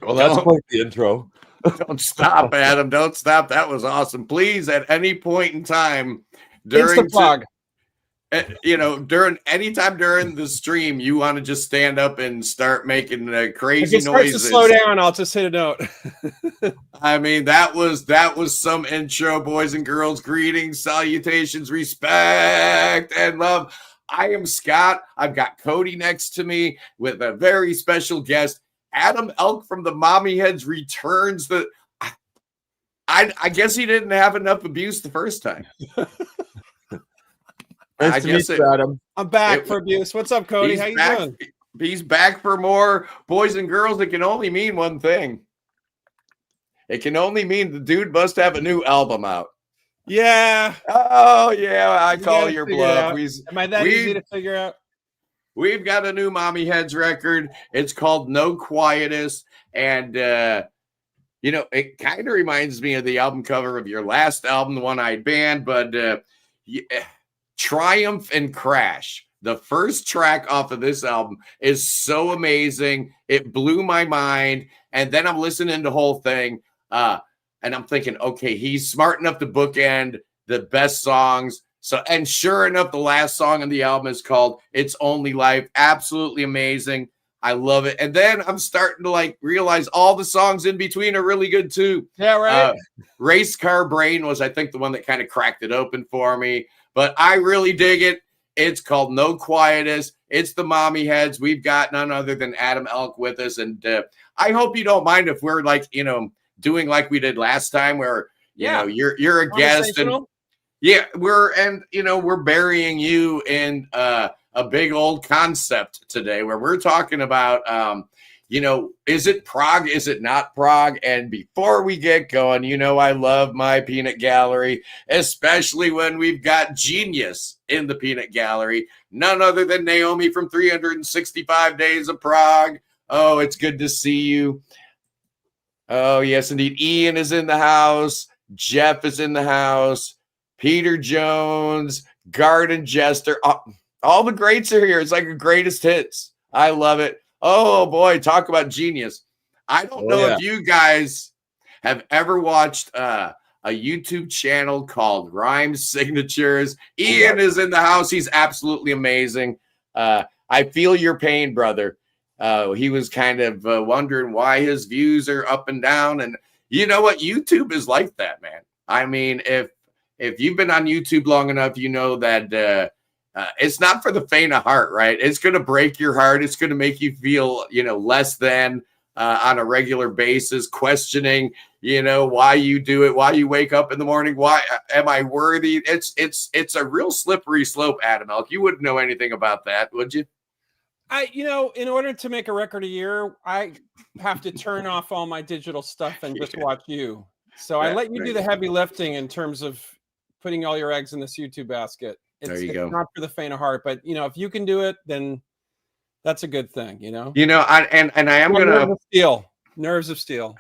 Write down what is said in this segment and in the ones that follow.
Well, that's quite the intro. Don't stop, Adam. Don't stop. That was awesome. Please, at any point in time during Insta-Prog. During the stream, you want to just stand up and start making crazy if it starts noises. To slow down, I'll just hit a note. I mean, that was some intro, boys and girls. Greetings, salutations, respect, and love. I am Scott. I've got Cody next to me with a very special guest. Adam Elk from the Mommyheads returns. I guess he didn't have enough abuse the first time. Nice to meet you, Adam. I'm back for abuse. What's up, Cody? How you doing? He's back for more. Boys and girls, it can only mean one thing. It can only mean the dude must have a new album out. Yeah. Oh, yeah. I call your bluff. Am I that easy to figure out? We've got a new Mommyheads record. It's called No Quietus. And, it kind of reminds me of the album cover of your last album, The One-Eyed Band. But Triumph and Crash, the first track off of this album, is so amazing. It blew my mind. And then I'm listening to the whole thing. And I'm thinking, okay, he's smart enough to bookend the best songs. And sure enough, the last song on the album is called It's Only Life. Absolutely amazing. I love it. And then I'm starting to realize all the songs in between are really good too. Yeah, right. Race Car Brain was, I think, the one that kind of cracked it open for me. But I really dig it. It's called No Quietus. It's the Mommyheads. We've got none other than Adam Elk with us. And I hope you don't mind if we're doing like we did last time where, you're a guest and we're burying you in a big old concept today where we're talking about, is it prog? Is it not prog? And before we get going, I love my peanut gallery, especially when we've got genius in the peanut gallery. None other than Naomi from 365 Days of Prog. Oh, it's good to see you. Oh, yes, indeed. Ian is in the house. Jeff is in the house. Peter Jones, Garden Jester, all the greats are here. It's like the greatest hits. I love it. Oh, boy, talk about genius. I don't know if you guys have ever watched a YouTube channel called Rhyme Signatures. Ian is in the house. He's absolutely amazing. I feel your pain, brother. He was kind of wondering why his views are up and down. And you know what? YouTube is like that, man. I mean, if you've been on YouTube long enough, you know that it's not for the faint of heart, right? It's going to break your heart. It's going to make you feel, less than on a regular basis, questioning, why you do it, why you wake up in the morning, why am I worthy? It's a real slippery slope, Adam Elk. You wouldn't know anything about that, would you? In order to make a record a year, I have to turn off all my digital stuff and just watch you. So I let you do the heavy lifting in terms of putting all your eggs in this YouTube basket. There you go. It's not for the faint of heart, but if you can do it, then that's a good thing. I am gonna nerves of steel.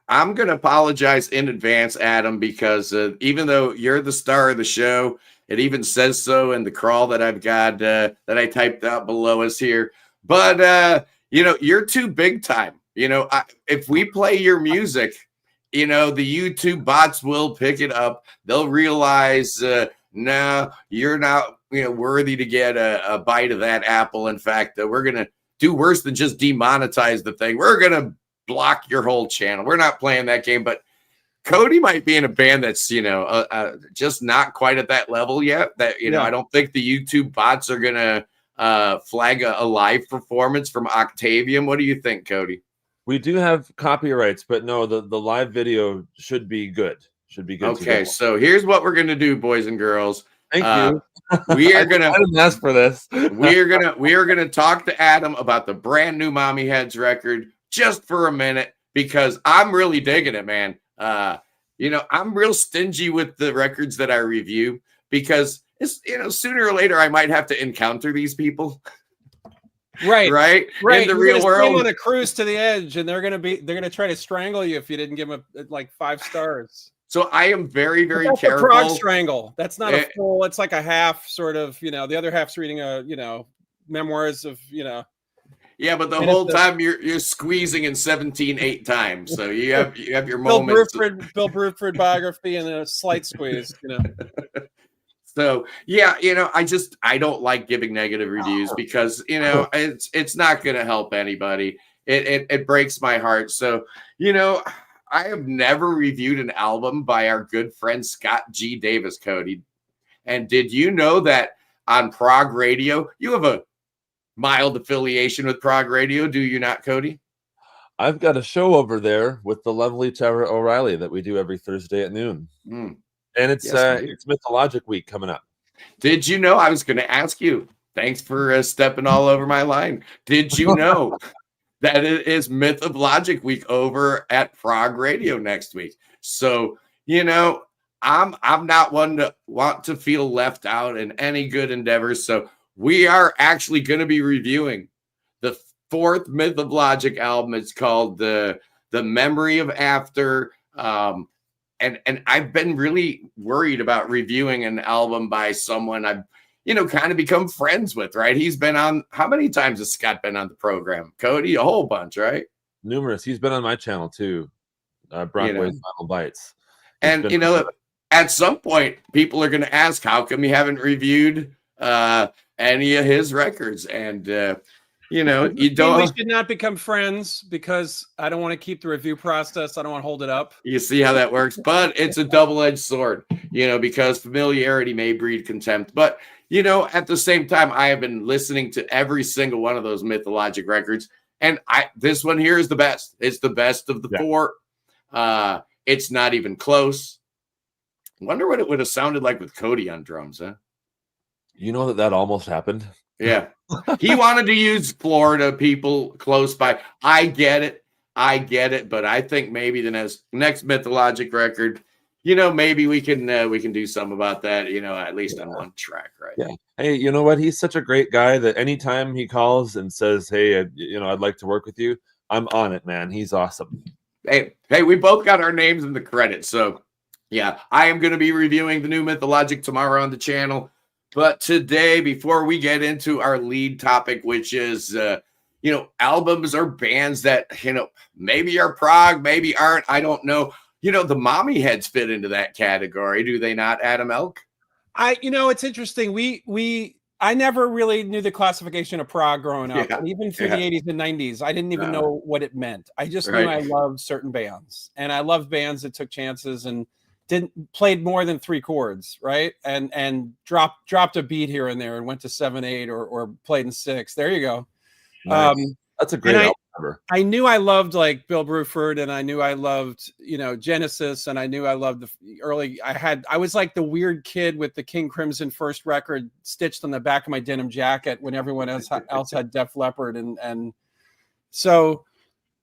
I'm gonna apologize in advance, Adam, because even though you're the star of the show, it even says so in the crawl that I've got that I typed out below us here. But you're too big time. If we play your music, the YouTube bots will pick it up. They'll realize, no, you're not, worthy to get a bite of that apple. In fact, we're going to do worse than just demonetize the thing. We're going to block your whole channel. We're not playing that game. But Cody might be in a band that's, just not quite at that level yet. That, I don't think the YouTube bots are going to flag a live performance from Octavium. What do you think, Cody? We do have copyrights, but no, the live video should be good. Should be good. Okay, so here's what we're gonna do, boys and girls. Thank you. We are gonna. I didn't ask for this. we are gonna talk to Adam about the brand new Mommyheads record just for a minute because I'm really digging it, man. I'm real stingy with the records that I review because it's sooner or later I might have to encounter these people. Right. In the real world, on a cruise to the edge, and they're gonna try to strangle you if you didn't give them 5 stars. So I am very, very that's careful. A Prog strangle. That's not a full. It's like a half, sort of. The other half's reading the other half's reading memoirs of. Yeah, but the And whole time you're squeezing in 17 8 times. So you have your Bill moments. Bruford biography and a slight squeeze, you know. So yeah, I don't like giving negative reviews because it's not going to help anybody. It breaks my heart. So I have never reviewed an album by our good friend Scott G. Davis, Cody. And did you know that on Prog Radio, you have a mild affiliation with Prog Radio, do you not, Cody? I've got a show over there with the lovely Tara O'Reilly that we do every Thursday at noon. Mm. And it's it's Mythologic Week coming up. Did you know? I was going to ask you. Thanks for stepping all over my line. Did you know that it is Myth of Logic Week over at Prog Radio next week? So I'm not one to want to feel left out in any good endeavors. So we are actually going to be reviewing the 4th Myth of Logic album. It's called the Memory of After. And I've been really worried about reviewing an album by someone I've, kind of become friends with, right? He's been on, how many times has Scott been on the program? Cody, a whole bunch, right? Numerous. He's been on my channel too. Broadway's Final Bites. And, at some point, people are going to ask, how come you haven't reviewed any of his records? And, you don't. We should not become friends because I don't want to keep the review process. I don't want to hold it up. You see how that works, but it's a double-edged sword, because familiarity may breed contempt. But, at the same time, I have been listening to every single one of those Mythologic records. And this one here is the best. It's the best of the 4. It's not even close. Wonder what it would have sounded like with Cody on drums, huh? You know that almost happened? Yeah. He wanted to use Florida people close by. I get it. But I think maybe the next Mythologic record, maybe we can do something about that, at least on one track, right? Yeah. Hey, you know what? He's such a great guy that anytime he calls and says, hey, I'd like to work with you, I'm on it, man. He's awesome. Hey, we both got our names in the credits. So yeah, I am going to be reviewing the new Mythologic tomorrow on the channel. But today, before we get into our lead topic, which is, albums or bands that, maybe are prog, maybe aren't, I don't know. The Mommyheads fit into that category. Do they not, Adam Elk? It's interesting. I never really knew the classification of prog growing up. Yeah. And even through the 80s and 90s, I didn't even know what it meant. I just knew I loved certain bands. And I loved bands that took chances and played more than 3 chords, right? And dropped a beat here and there and went to 7/8 or played in 6. There you go. Nice. That's a great album cover. I knew I loved like Bill Bruford, and I knew I loved Genesis, and I knew I loved the early. I was like the weird kid with the King Crimson first record stitched on the back of my denim jacket when everyone else had Def Leppard, and so.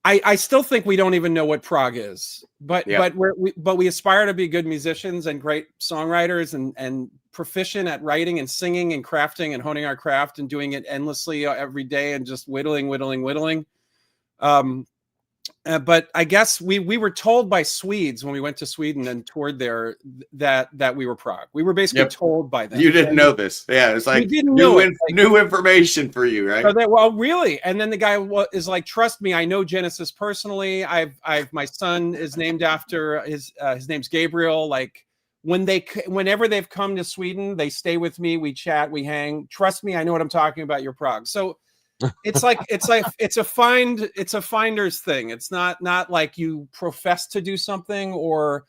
I still think we don't even know what prog is, but we aspire to be good musicians and great songwriters and proficient at writing and singing and crafting and honing our craft and doing it endlessly every day and just whittling. But I guess we were told by Swedes when we went to Sweden and toured there that we were prog. We were basically told by them. You didn't know this. Yeah, it's like new information for you, right? Well, really. And then the guy is like, trust me, I know Genesis personally. I've my son is named after his name's Gabriel. Like whenever they've come to Sweden, they stay with me. We chat, we hang. Trust me, I know what I'm talking about. You're prog. So it's a finder's thing. It's not like you profess to do something or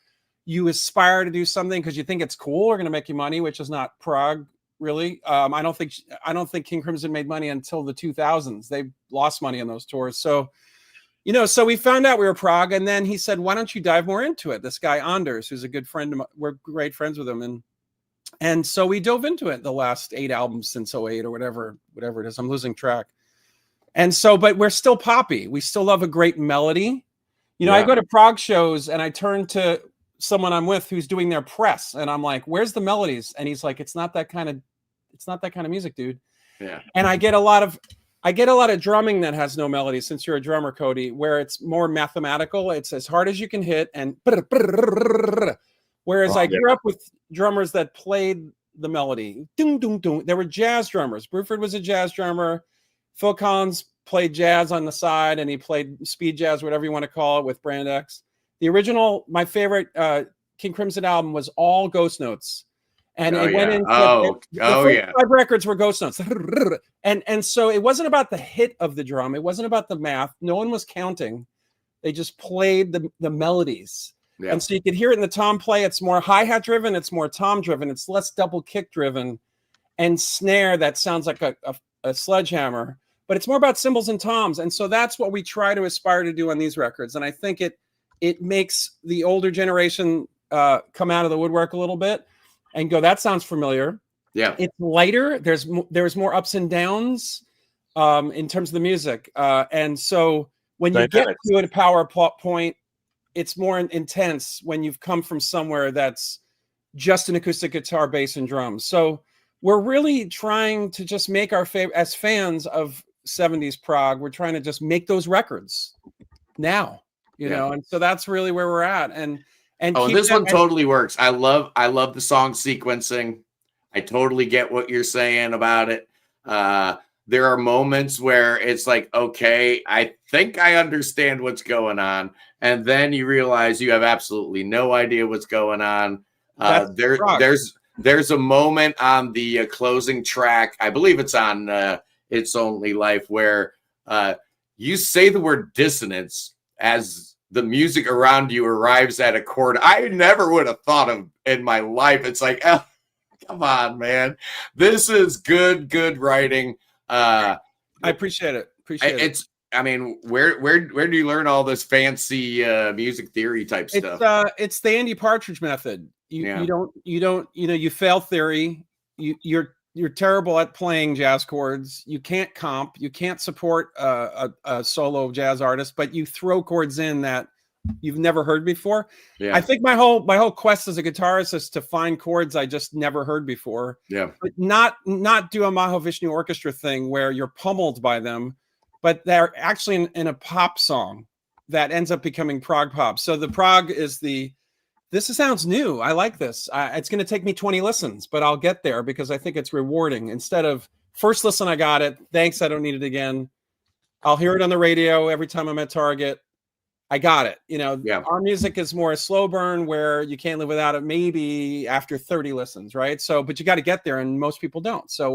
you aspire to do something because you think it's cool or going to make you money, which is not prog really. I don't think King Crimson made money until the 2000s. They lost money on those tours. So so we found out we were prog, and then he said, why don't you dive more into it? This guy Anders, who's a good friend of mine, we're great friends with him, and so we dove into it. The last 8 albums since 08 or whatever it is. I'm losing track. And so, but we're still poppy. We still love a great melody. I go to prog shows and I turn to someone I'm with who's doing their press, and I'm like, "Where's the melodies?" And he's like, "It's not that kind of music, dude." Yeah. And I get a lot of drumming that has no melody. Since you're a drummer, Cody, where it's more mathematical. It's as hard as you can hit, and whereas I grew up with drummers that played the melody. Ding, ding, ding. There were jazz drummers. Bruford was a jazz drummer. Phil Collins played jazz on the side, and he played speed jazz, whatever you want to call it, with Brand X. The original, my favorite King Crimson album was all ghost notes. And it went into the first 5 records were ghost notes. And so it wasn't about the hit of the drum. It wasn't about the math. No one was counting. They just played the melodies. Yeah. And so you could hear it in the tom play. It's more hi-hat driven. It's more tom driven. It's less double kick driven and snare that sounds like a sledgehammer. But it's more about cymbals and toms. And so that's what we try to aspire to do on these records. And I think it makes the older generation come out of the woodwork a little bit and go, that sounds familiar. Yeah. It's lighter. There's more ups and downs in terms of the music. And so when you get to a power point, it's more intense when you've come from somewhere that's just an acoustic guitar, bass, and drums. So we're really trying to just make our favorite, as fans of 70s prog, we're trying to just make those records now, you know, and so that's really where we're at. And this one totally works. I love the song sequencing. I totally get what you're saying about it. There are moments where it's like, okay, I think I understand what's going on. And then you realize you have absolutely no idea what's going on. There's a moment on the closing track. I believe it's on It's Only Life, where you say the word dissonance as the music around you arrives at a chord I never would have thought of in my life. It's like, oh, come on, man. This is good writing. I appreciate it. I mean, where do you learn all this fancy music theory type stuff? It's the Andy Partridge method. You fail theory. You're terrible at playing jazz chords. You can't comp. You can't support a solo jazz artist, but you throw chords in that you've never heard before. Yeah. I think my whole quest as a guitarist is to find chords I just never heard before. Yeah. But not do a Mahavishnu orchestra thing where you're pummeled by them, but they're actually in a pop song that ends up becoming prog pop. So the prog is this sounds new. I like this. It's going to take me 20 listens, but I'll get there because I think it's rewarding. Instead of first listen, I got it. Thanks. I don't need it again. I'll hear it on the radio every time I'm at Target. I got it. Our music is more a slow burn where you can't live without it maybe after 30 listens, right? So, but you got to get there, and most people don't. So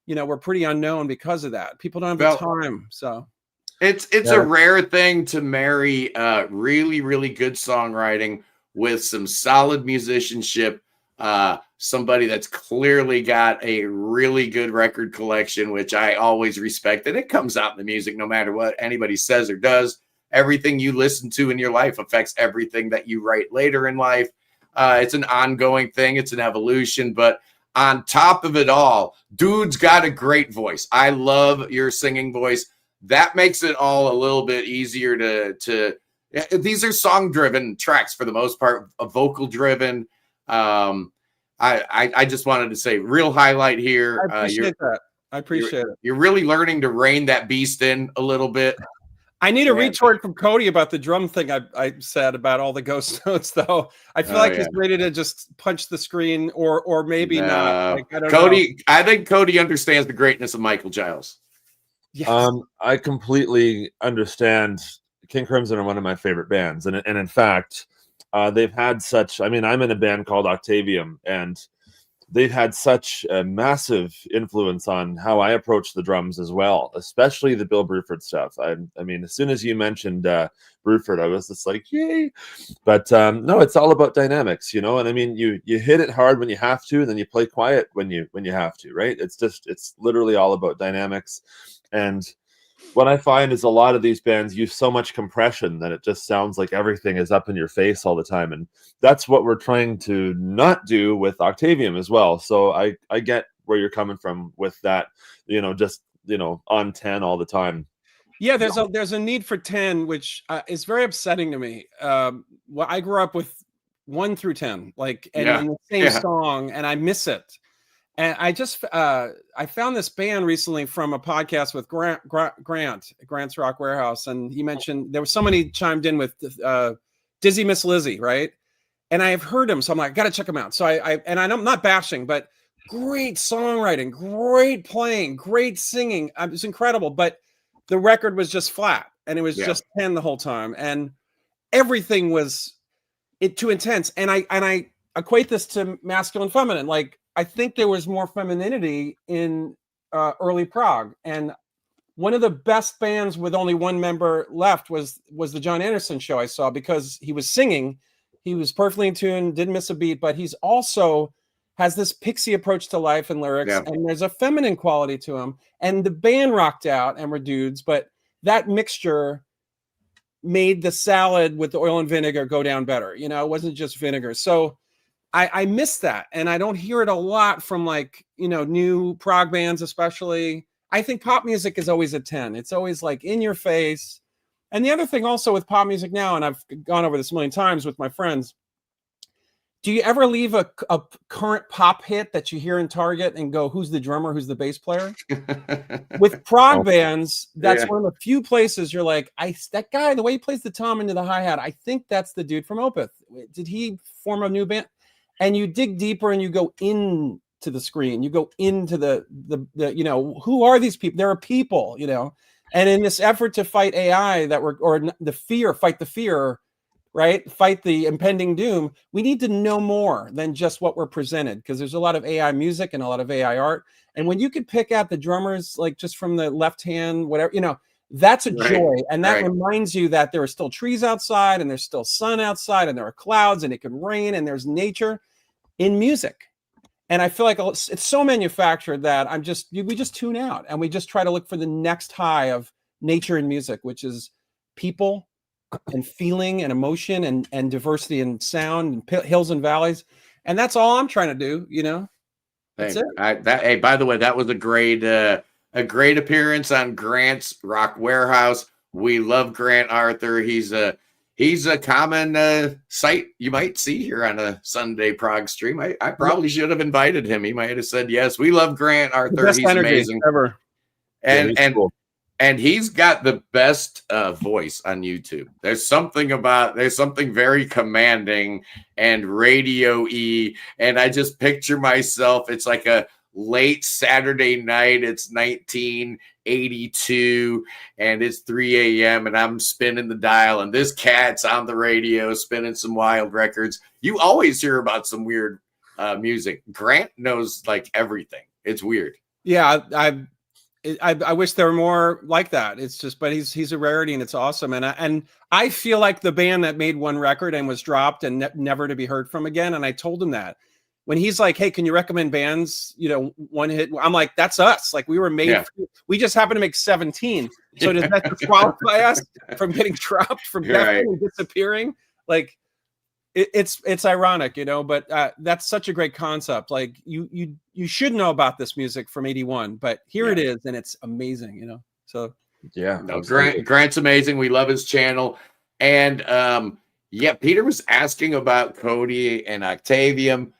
we're pretty unknown because of that. People don't have the time. So it's a rare thing to marry really, really good songwriting with some solid musicianship. Somebody that's clearly got a really good record collection, which I always respect. And it comes out in the music no matter what anybody says or does. Everything you listen to in your life affects everything that you write later in life. It's an ongoing thing. It's an evolution. But on top of it all, dude's got a great voice. I love your singing voice. That makes it all a little bit easier to these are song-driven tracks for the most part, vocal-driven. I just wanted to say, real highlight here. I appreciate that. I appreciate it. You're really learning to rein that beast in a little bit. I need a retort from Cody about the drum thing I said about all the ghost notes, though. I feel like he's ready to just punch the screen, or maybe not. Like, I don't know. I think Cody understands the greatness of Michael Giles. Yes. I completely understand. King Crimson are one of my favorite bands, and in fact, they've had such. I mean, I'm in a band called Octavium, and they've had such a massive influence on how I approach the drums as well, especially the Bill Bruford stuff. I mean, as soon as you mentioned Bruford, I was just like, yay! But no, it's all about dynamics, And I mean, you hit it hard when you have to, and then you play quiet when you have to, right? It's literally all about dynamics. And what I find is a lot of these bands use so much compression that it just sounds like everything is up in your face all the time. And that's what we're trying to not do with Octavium as well. So I get where you're coming from with that, just, on 10 all the time. Yeah, there's a need for 10, which is very upsetting to me. Well, I grew up with 1 through 10, and the same song, and I miss it. And I just I found this band recently from a podcast with Grant's Rock Warehouse, and he mentioned there was somebody chimed in with Dizzy Miss Lizzie, right? And I have heard him, so I'm like, got to check him out. So I'm not bashing, but great songwriting, great playing, great singing. It's incredible. But the record was just flat, and it was just 10 the whole time, and everything was too intense. And I equate this to masculine, feminine. Like, I think there was more femininity in early prog, and one of the best bands with only one member left was the John Anderson show I saw, because he was singing, he was perfectly in tune, didn't miss a beat, but he's also has this pixie approach to life and lyrics, and there's a feminine quality to him. And the band rocked out and were dudes, but that mixture made the salad with the oil and vinegar go down better. You know, it wasn't just vinegar. So I miss that, and I don't hear it a lot from, like, you know, new prog bands, especially. I think pop music is always a 10. It's always like in your face. And the other thing also with pop music now, and I've gone over this a million times with my friends, do you ever leave a current pop hit that you hear in Target and go, who's the drummer, who's the bass player? With prog bands, that's one of the few places you're like, that guy, the way he plays the tom into the hi-hat, I think that's the dude from Opeth. Did he form a new band? And you dig deeper and you go into the screen, you go into the you know, who are these people? There are people, you know. And in this effort to fight AI fight the fear, right? Fight the impending doom, we need to know more than just what we're presented, because there's a lot of AI music and a lot of AI art. And when you could pick out the drummers, like just from the left hand, whatever, you know, that's a joy. And that reminds you that there are still trees outside, and there's still sun outside, and there are clouds, and it can rain, and there's nature in music. And I feel like it's so manufactured that we just tune out, and we just try to look for the next high of nature in music, which is people and feeling and emotion and diversity and sound and hills and valleys. And that's all I'm trying to do, you know. That's it. Hey, by the way, that was a great appearance on Grant's Rock Warehouse. We love Grant Arthur. He's a common sight you might see here on a Sunday prog stream. I probably should have invited him. He might have said yes. We love Grant Arthur. He's amazing. Ever. And he's got the best voice on YouTube. There's something very commanding and radio-y. And I just picture myself, it's like a late Saturday night. It's 1982 and it's 3 a.m. and I'm spinning the dial, and this cat's on the radio spinning some wild records. You always hear about some weird music. Grant knows like everything. It's weird. Yeah, I wish there were more like that. It's just, but he's a rarity, and it's awesome. And I feel like the band that made one record and was dropped and never to be heard from again. And I told him that when he's like, "Hey, can you recommend bands? You know, one hit." I'm like, "That's us. Like, we were made. We just happen to make 17. So does that disqualify us from getting dropped, from definitely disappearing? Like, it's ironic, you know, but that's such a great concept. Like, you should know about this music from 81, but here it is, and it's amazing, you know. So Grant's amazing. We love his channel. And Peter was asking about Cody and Octavium.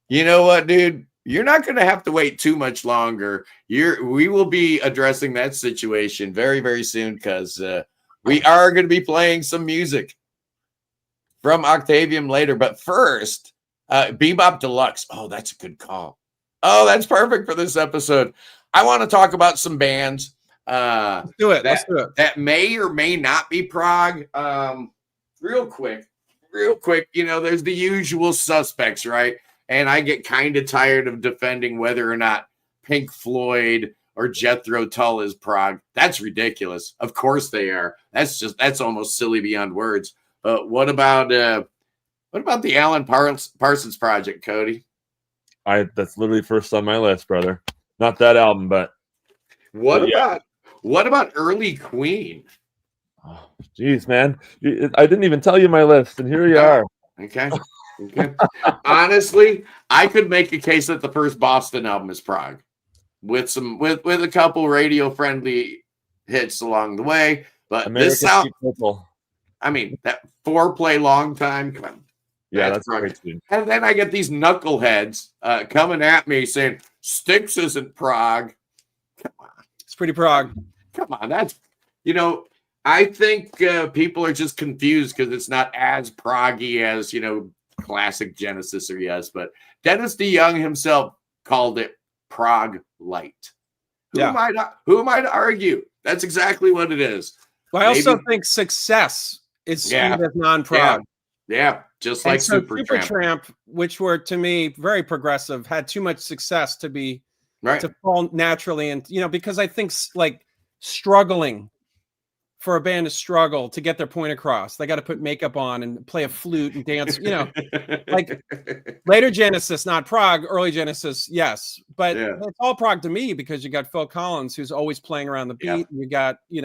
You know what, dude? You're not going to have to wait too much longer. We will be addressing that situation very, very soon, because we are going to be playing some music from Octavium later. But first, Bebop Deluxe. Oh, that's a good call. Oh, that's perfect for this episode. I want to talk about some bands. Let's do it. That may or may not be prog. Real quick. You know, there's the usual suspects, right? And I get kind of tired of defending whether or not Pink Floyd or Jethro Tull is prog. That's ridiculous. Of course they are. That's almost silly beyond words. But what about the Alan Parsons Project, Cody? That's literally first on my list, brother. Not that album, but what about early Queen? Oh, geez, man, I didn't even tell you my list, and here you are. Okay. Honestly, I could make a case that the first Boston album is prog, with a couple radio friendly hits along the way. But this sound, I mean, that Foreplay Long Time. Come on. Yeah, that's great. And then I get these knuckleheads coming at me saying Styx isn't prog. Come on, it's pretty prog. Come on, that's, you know, I think people are just confused because it's not as proggy as, you know, classic Genesis or Yes, but Dennis DeYoung himself called it prog light. Who am I to argue? That's exactly what it is. Well, I also think Success is skewed as non-prog. Yeah, just And like so Supertramp. Supertramp, which were to me very progressive, had too much success to be to fall naturally, and because I think like struggling for a band to struggle to get their point across, they got to put makeup on and play a flute and dance. Like later Genesis, not prog. Early Genesis, yes, but it's all prog to me because you got Phil Collins, who's always playing around the beat, and you got you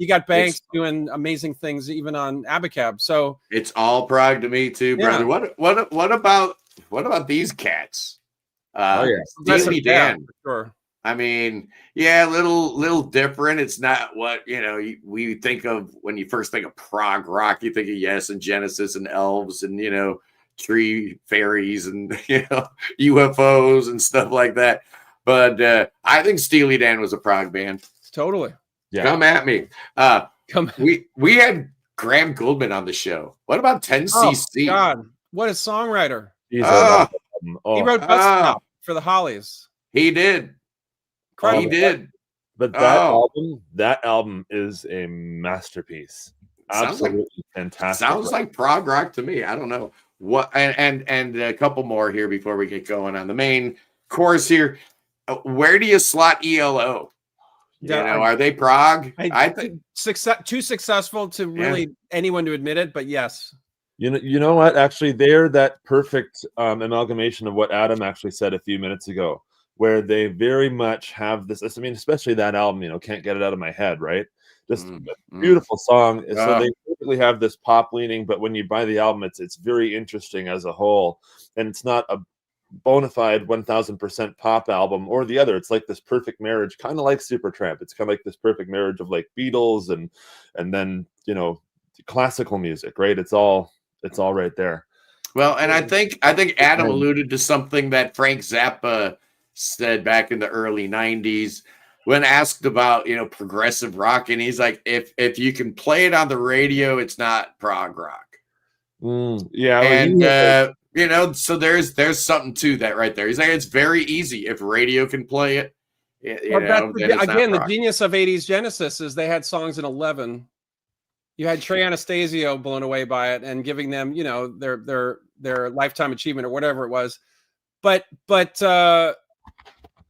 got Banks doing amazing things even on Abacab. So it's all prog to me too, brother. What about these cats? Steely Dan. Sure. I mean, little different. It's not what we think of when you first think of prog rock. You think of Yes and Genesis and elves and tree fairies and UFOs and stuff like that. But I think Steely Dan was a prog band. Totally. Yeah. Come at me. We had Graham Gouldman on the show. What about 10cc? Oh, God, what a songwriter! He wrote Bus Stop for the Hollies. He did. He did. But that album is a masterpiece. Absolutely fantastic. Sounds like prog rock to me. I don't know what. And a couple more here before we get going on the main course here. Where do you slot ELO? Are they prog? I think too successful to really anyone to admit it, but yes. You know what? Actually, they're that perfect amalgamation of what Adam actually said a few minutes ago, where they very much have this. I mean, especially that album. Can't get it out of my head. Right? Just a beautiful song. So they typically have this pop leaning, but when you buy the album, it's very interesting as a whole, and it's not a bona fide 1000% pop album or the other. It's like this perfect marriage, kind of like Supertramp. It's kind of like this perfect marriage of like Beatles and then classical music, right? It's all right there. Well, and I think Adam alluded to something that Frank Zappa said back in the early 90s when asked about progressive rock, and he's like, if you can play it on the radio, it's not prog rock. So there's something to that right there. He's like, it's very easy if radio can play it. The genius of 80s Genesis is they had songs in 11. You had Trey Anastasio blown away by it and giving them, their lifetime achievement or whatever it was. But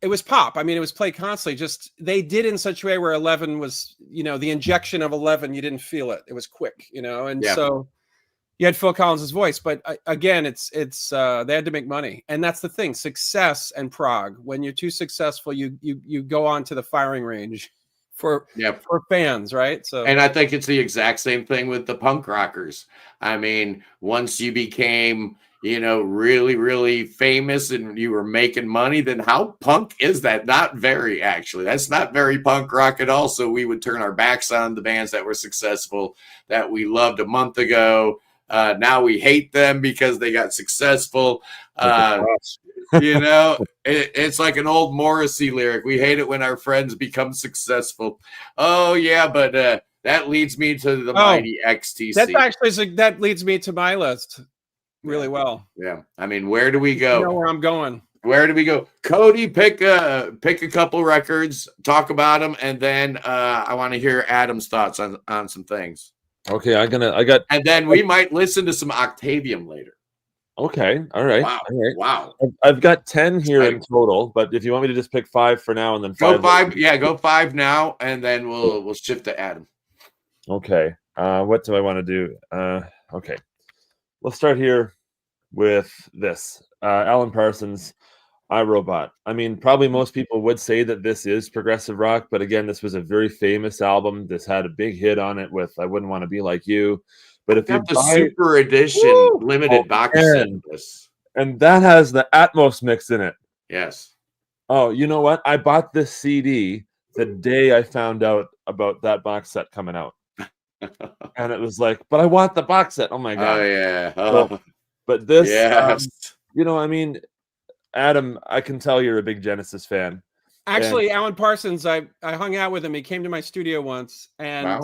it was pop. I mean, it was played constantly. Just they did in such a way where 11 was, the injection of 11, you didn't feel it. It was quick, so you had Phil Collins' voice. But again, it's they had to make money, and that's the thing. Success and prog. When you're too successful, you go on to the firing range for fans, right? So, and I think it's the exact same thing with the punk rockers. I mean, once you became really, really famous and you were making money, then how punk is that? Not very, actually. That's not very punk rock at all. So we would turn our backs on the bands that were successful, that we loved a month ago. Now we hate them because they got successful. It's like an old Morrissey lyric. We hate it when our friends become successful. Oh, yeah, but that leads me to the mighty XTC. That leads me to my list. Really well. Yeah. I mean, where do we go? You know where I'm going. Where do we go? Cody, pick a couple records, talk about them, and then I want to hear Adam's thoughts on some things. Okay, and then we might listen to some Octavium later. Okay, all right. Wow. I've got 10 here in total, but if you want me to just pick 5 for now and then 5 go 5, go 5 now, and then we'll shift to Adam. Okay. What do I want to do? Okay. Let's start here with this. Alan Parsons, iRobot. I mean, probably most people would say that this is progressive rock, but again, this was a very famous album. This had a big hit on it with I Wouldn't Want to Be Like You. But if you buy the super edition limited box set, and that has the Atmos mix in it. Yes. Oh, you know what? I bought this CD the day I found out about that box set coming out. And it was like, but I want the box set. Oh my God. Oh yeah. But this, yes. I mean, Adam, I can tell you're a big Genesis fan. Actually, Alan Parsons, I hung out with him. He came to my studio once, and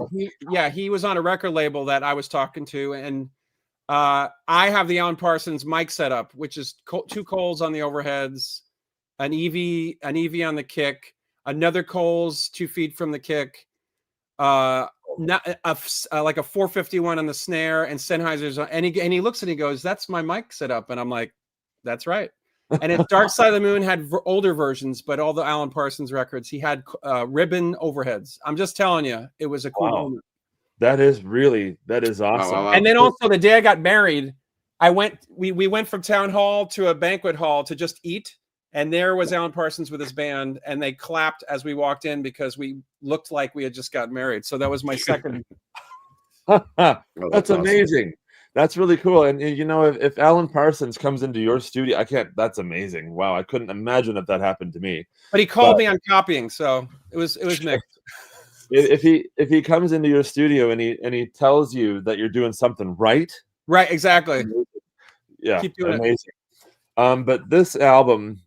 he was on a record label that I was talking to, and I have the Alan Parsons mic setup, which is 2 Coles on the overheads, an EV on the kick, another Coles 2 feet from the kick, not like a 451 on the snare, and Sennheiser's on, and he looks and he goes, "That's my mic setup," and I'm like, "That's right." And it's Dark Side of the Moon had older versions, but all the Alan Parsons records, he had ribbon overheads. I'm just telling you, it was a cool moment. That is awesome. And then also the day I got married, we went from town hall to a banquet hall to just eat. And there was Alan Parsons with his band, and they clapped as we walked in because we looked like we had just got married. So that was my second. That's amazing. Awesome. That's really cool. And you know, if Alan Parsons comes into your studio, that's amazing. Wow, I couldn't imagine if that happened to me. But he called me on copying, so it was mixed. If he comes into your studio and he tells you that you're doing something right, exactly. Yeah, keep doing amazing. But this album,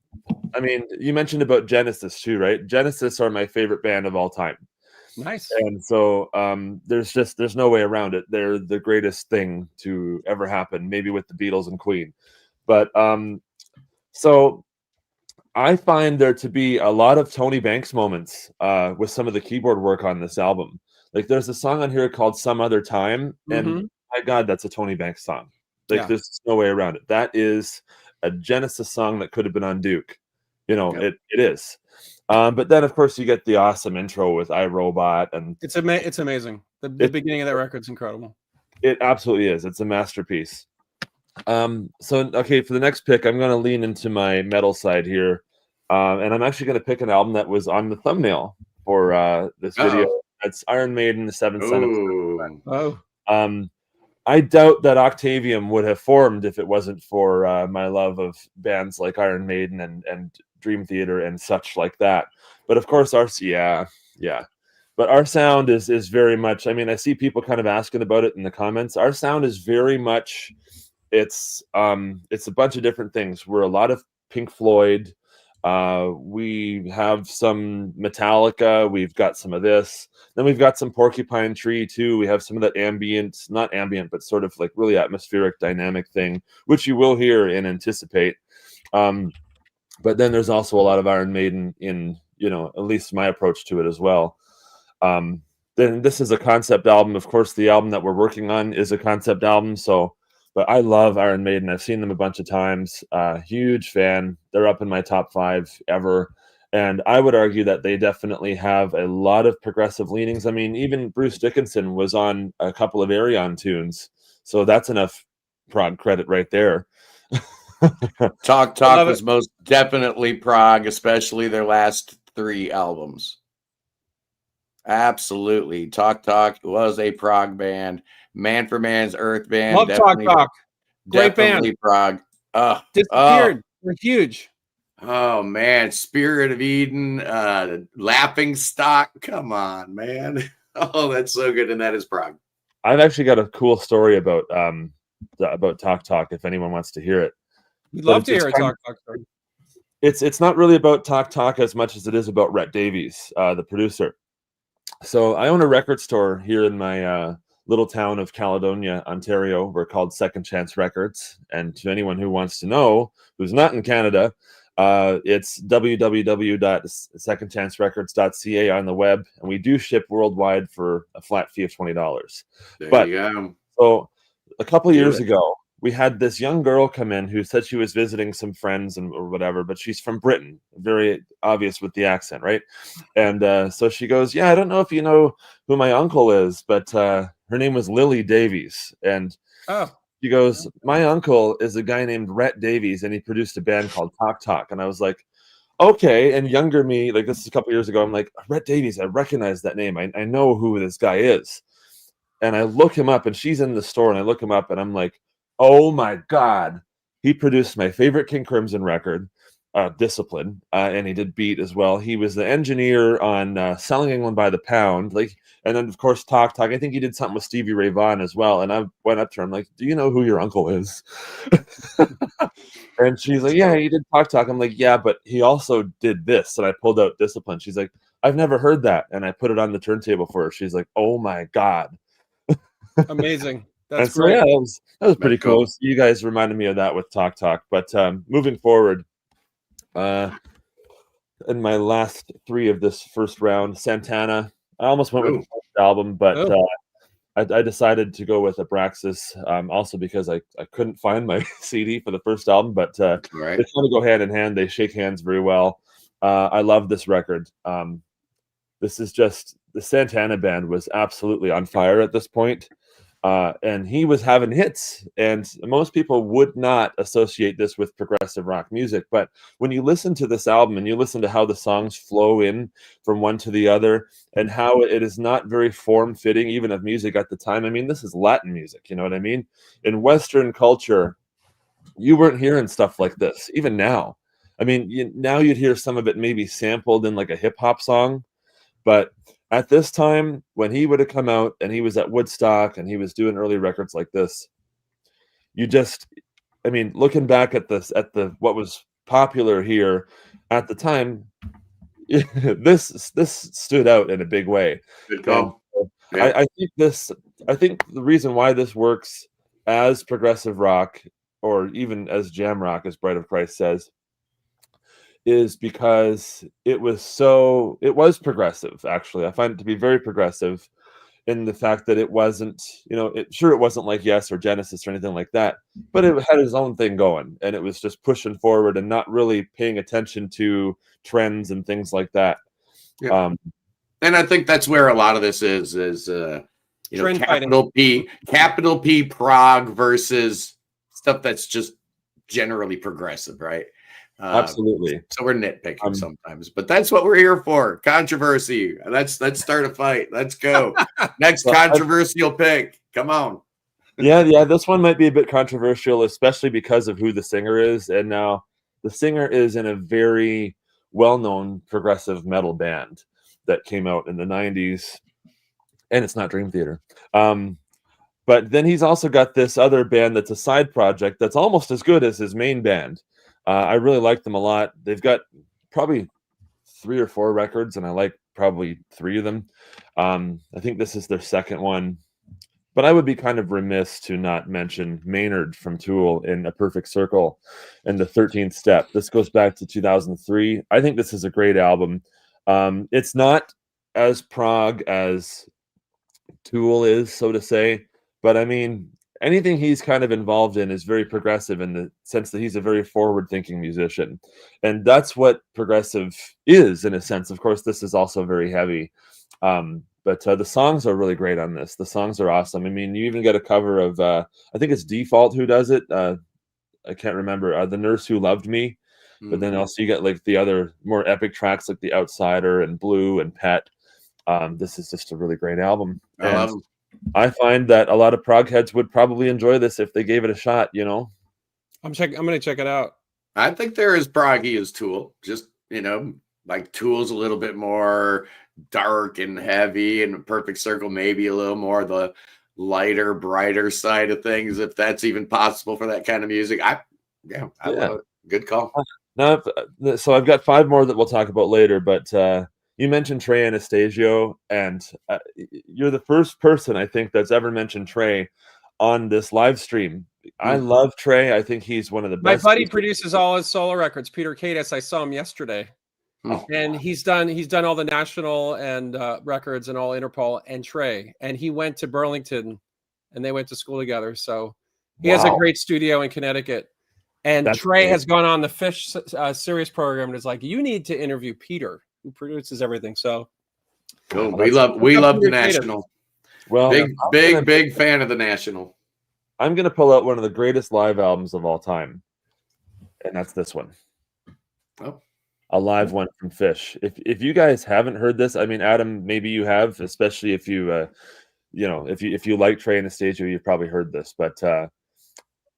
I mean, you mentioned about Genesis too, right? Genesis are my favorite band of all time. Nice. And so there's no way around it. They're the greatest thing to ever happen, maybe with the Beatles and Queen. But so I find there to be a lot of Tony Banks moments with some of the keyboard work on this album. Like there's a song on here called Some Other Time, and my God, that's a Tony Banks song. Like there's no way around it. That is a Genesis song that could have been on Duke. You know, it is. But then, of course, you get the awesome intro with iRobot, and it's amazing. The beginning of that record's incredible. It absolutely is. It's a masterpiece. So okay, for the next pick, I'm going to lean into my metal side here, and I'm actually going to pick an album that was on the thumbnail for this video. That's Iron Maiden, The Seventh Son of Sam. I doubt that Octavium would have formed if it wasn't for my love of bands like Iron Maiden and Dream Theater and such like that. But of course, But our sound is very much. I mean, I see people kind of asking about it in the comments. Our sound is very much. It's a bunch of different things. We're a lot of Pink Floyd. We have some Metallica. We've got some of this. Then we've got some Porcupine Tree too. We have some of that not ambient, but sort of like really atmospheric, dynamic thing, which you will hear and anticipate. But then there's also a lot of Iron Maiden in, you know, at least my approach to it as well. Then this is a concept album. Of course, the album that we're working on is a concept album. But I love Iron Maiden. I've seen them a bunch of times. Huge fan. They're up in my top 5 ever. And I would argue that they definitely have a lot of progressive leanings. I mean, even Bruce Dickinson was on a couple of Arion tunes. So that's enough prog credit right there. Talk was most definitely prog, especially their last 3 albums. Absolutely. Talk was a prog band. Man for Man's Earth band. Love Talk. Great definitely band. Prog. Disappeared. We're huge. Oh man, Spirit of Eden, Laughing Stock. Come on, man. Oh, that's so good, and that is Prog. I've actually got a cool story about Talk if anyone wants to hear it. We'd love to hear a Talk story. It's not really about Talk as much as it is about Rhett Davies, the producer. So I own a record store here in my little town of Caledonia, Ontario. We're called Second Chance Records. And to anyone who wants to know, who's not in Canada, it's www.secondchancerecords.ca on the web. And we do ship worldwide for a flat fee of $20. There you go. So a couple of years ago, we had this young girl come in who said she was visiting some friends or whatever, but she's from Britain. Very obvious with the accent, right? And so she goes, "Yeah, I don't know if you know who my uncle is, but her name was Lily Davies." And she goes, "My uncle is a guy named Rhett Davies, and he produced a band called Talk." And I was like, okay. And younger me, like this is a couple years ago, I'm like, Rhett Davies, I recognize that name. I know who this guy is. And I look him up, and she's in the store, and I look him up, and I'm like, oh my God, he produced my favorite King Crimson record, Discipline, and he did Beat as well. He was the engineer on Selling England by the Pound, and then of course Talk. I think he did something with Stevie Ray Vaughan as well. And I went up to her, I'm like, "Do you know who your uncle is?" And she's like, "Yeah, he did Talk." I'm like, "Yeah, but he also did this." And I pulled out Discipline. She's like, "I've never heard that," and I put it on the turntable for her. She's like, "Oh my God." Amazing. That's great. Yeah, that was pretty cool. So you guys reminded me of that with Talk. But moving forward, in my last three of this first round. Santana. I almost went with Ooh. the first album, but Oh. I decided to go with Abraxas, also because I couldn't find my CD for the first album, but Right. they kind of go hand in hand. They shake hands very well. I love this record. This is just, the Santana band was absolutely on fire at this point. And he was having hits, and most people would not associate this with progressive rock music. But when you listen to this album and you listen to how the songs flow in from one to the other, and how it is not very form-fitting even of music at the time. I mean, this is Latin music, you know what I mean? In Western culture, you weren't hearing stuff like this, even now. I mean, now you'd hear some of it maybe sampled in like a hip-hop song, but at this time, when he would have come out and he was at Woodstock and he was doing early records like this, I mean, looking back at what was popular here at the time, this stood out in a big way. Good call. And I think the reason why this works as progressive rock, or even as jam rock, as Bride of Christ says, is because it was progressive. Actually, I find it to be very progressive in the fact that it wasn't, it wasn't like Yes or Genesis or anything like that, but it had its own thing going, and it was just pushing forward and not really paying attention to trends and things like that. Yeah. And I think that's where a lot of this is capital P prog versus stuff that's just generally progressive, right? Absolutely. So we're nitpicking sometimes, but that's what we're here for. Controversy. Let's start a fight. Let's go. Next controversial pick. Come on. Yeah. This one might be a bit controversial, especially because of who the singer is. And now the singer is in a very well-known progressive metal band that came out in the 90s, and it's not Dream Theater. But then he's also got this other band that's a side project that's almost as good as his main band. I really like them a lot. They've got probably 3 or 4 records, and I like probably 3 of them. I think this is their second one. But I would be kind of remiss to not mention Maynard from Tool in A Perfect Circle and The 13th Step. This goes back to 2003. I think this is a great album. It's not as prog as Tool is, so to say. But I mean, anything he's kind of involved in is very progressive in the sense that he's a very forward-thinking musician. And that's what progressive is, in a sense. Of course, this is also very heavy. But the songs are really great on this. The songs are awesome. I mean, you even get a cover of, I think it's Default who does it. I can't remember. The Nurse Who Loved Me. But then also you get like the other more epic tracks like The Outsider and Blue and Pet. This is just a really great album. I love them. I find that a lot of prog heads would probably enjoy this if they gave it a shot, I'm going to check it out. I think they're as proggy as Tool. Just, like Tool's a little bit more dark and heavy, and Perfect Circle maybe a little more the lighter, brighter side of things, if that's even possible for that kind of music. I love it. Good call. Now, so I've got 5 more that we'll talk about later, but you mentioned Trey Anastasio, and you're the first person I think that's ever mentioned Trey on this live stream. I love Trey. I think he's one of the best. My buddy produces all his solo records. Peter Cadis. I saw him yesterday, and he's done all the national and records and all Interpol and Trey. And he went to Burlington, and they went to school together. So he has a great studio in Connecticut. And that's Trey has gone on the Fish Series program and is like, you need to interview Peter, who produces everything. So cool. We love the National. Well, big fan of the National. I'm going to pull out one of the greatest live albums of all time, and that's this one. Oh, a live one from Fish. If you guys haven't heard this, I mean, Adam, maybe you have, especially if you if you like Trey Anastasio, you've probably heard this. But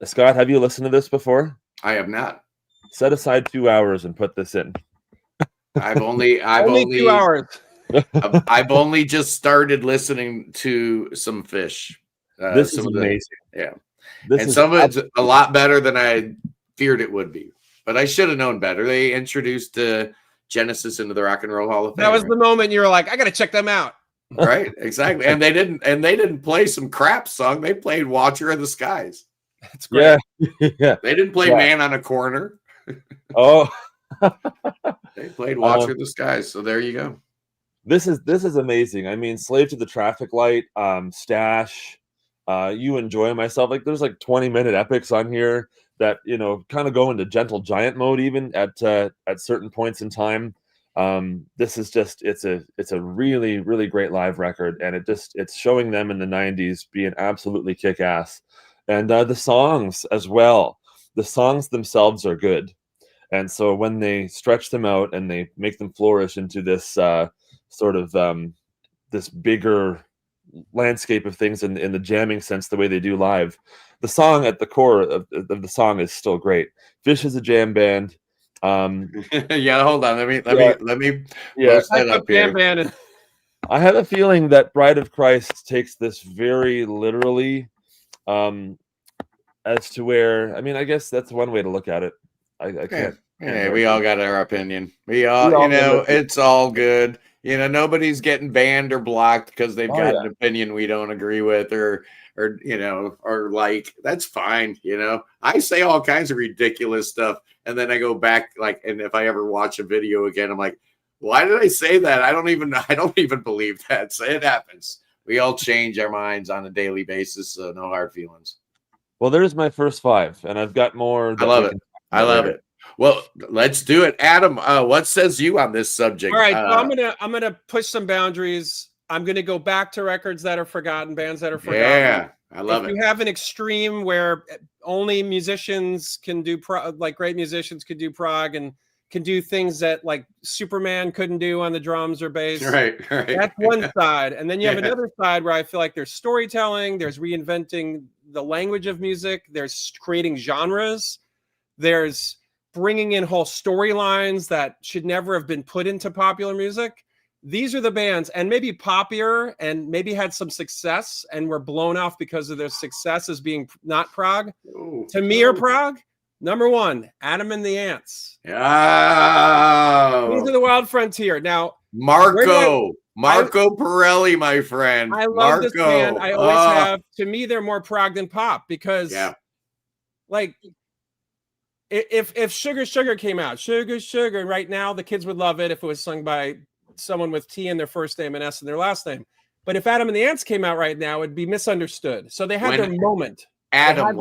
Scott, have you listened to this before? I have not. Set aside 2 hours and put this in. I've only 2 hours. I've only just started listening to some Fish. This is amazing. Some of it's a lot better than I feared it would be. But I should have known better. They introduced Genesis into the Rock and Roll Hall of Fame. That was the moment you were like, I got to check them out. Right, exactly. And they didn't play some crap song. They played Watcher of the Skies. That's great. Yeah. They didn't play Man on a Corner. Oh, They played Watch for the Skies, so there you go. This is amazing. I mean, Slave to the Traffic Light, Stash, You Enjoy Myself. Like there's like 20-minute epics on here that, you know, kind of go into gentle giant mode even at certain points in time. This is just it's a really, really great live record, and it's showing them in the 90s being absolutely kick-ass. And the songs as well. The songs themselves are good. And so when they stretch them out and they make them flourish into this sort of this bigger landscape of things in the jamming sense, the way they do live, the song at the core of the song is still great. Fish is a jam band. Yeah, hold on. Let me post that up here. Band. I have a feeling that Bride of Christ takes this very literally, as to where, I mean, I guess that's one way to look at it. I can't. Hey, we all got our opinion. We all you know, it's all good. You know, nobody's getting banned or blocked because they've got an opinion we don't agree with or you know, or like. That's fine. You know, I say all kinds of ridiculous stuff, and then I go back, like, and if I ever watch a video again, I'm like, why did I say that? I don't even believe that. So it happens. We all change our minds on a daily basis. So no hard feelings. Well, there's my first 5, and I've got more. I love it. I love it. Well, let's do it, Adam. What says you on this subject? All right, so I'm gonna push some boundaries. I'm gonna go back to records that are forgotten, bands that are forgotten. Yeah, I love it. You have an extreme where only musicians can do like great musicians could do prog and can do things that like Superman couldn't do on the drums or bass. Right. That's one side, and then you have another side where I feel like there's storytelling, there's reinventing the language of music, there's creating genres, there's bringing in whole storylines that should never have been put into popular music. These are the bands, and maybe poppier and maybe had some success and were blown off because of their success as being not prog. To me, are prog. Number 1, Adam and the Ants. Oh. These are the Wild Frontier. Now, Marco Pirelli, my friend. I love this band. I always have. To me, they're more prog than pop because, like, if Sugar came out, Sugar, right now the kids would love it if it was sung by someone with T in their first name and S in their last name. But if Adam and the Ants came out right now, it'd be misunderstood. So they had their moment. Adam,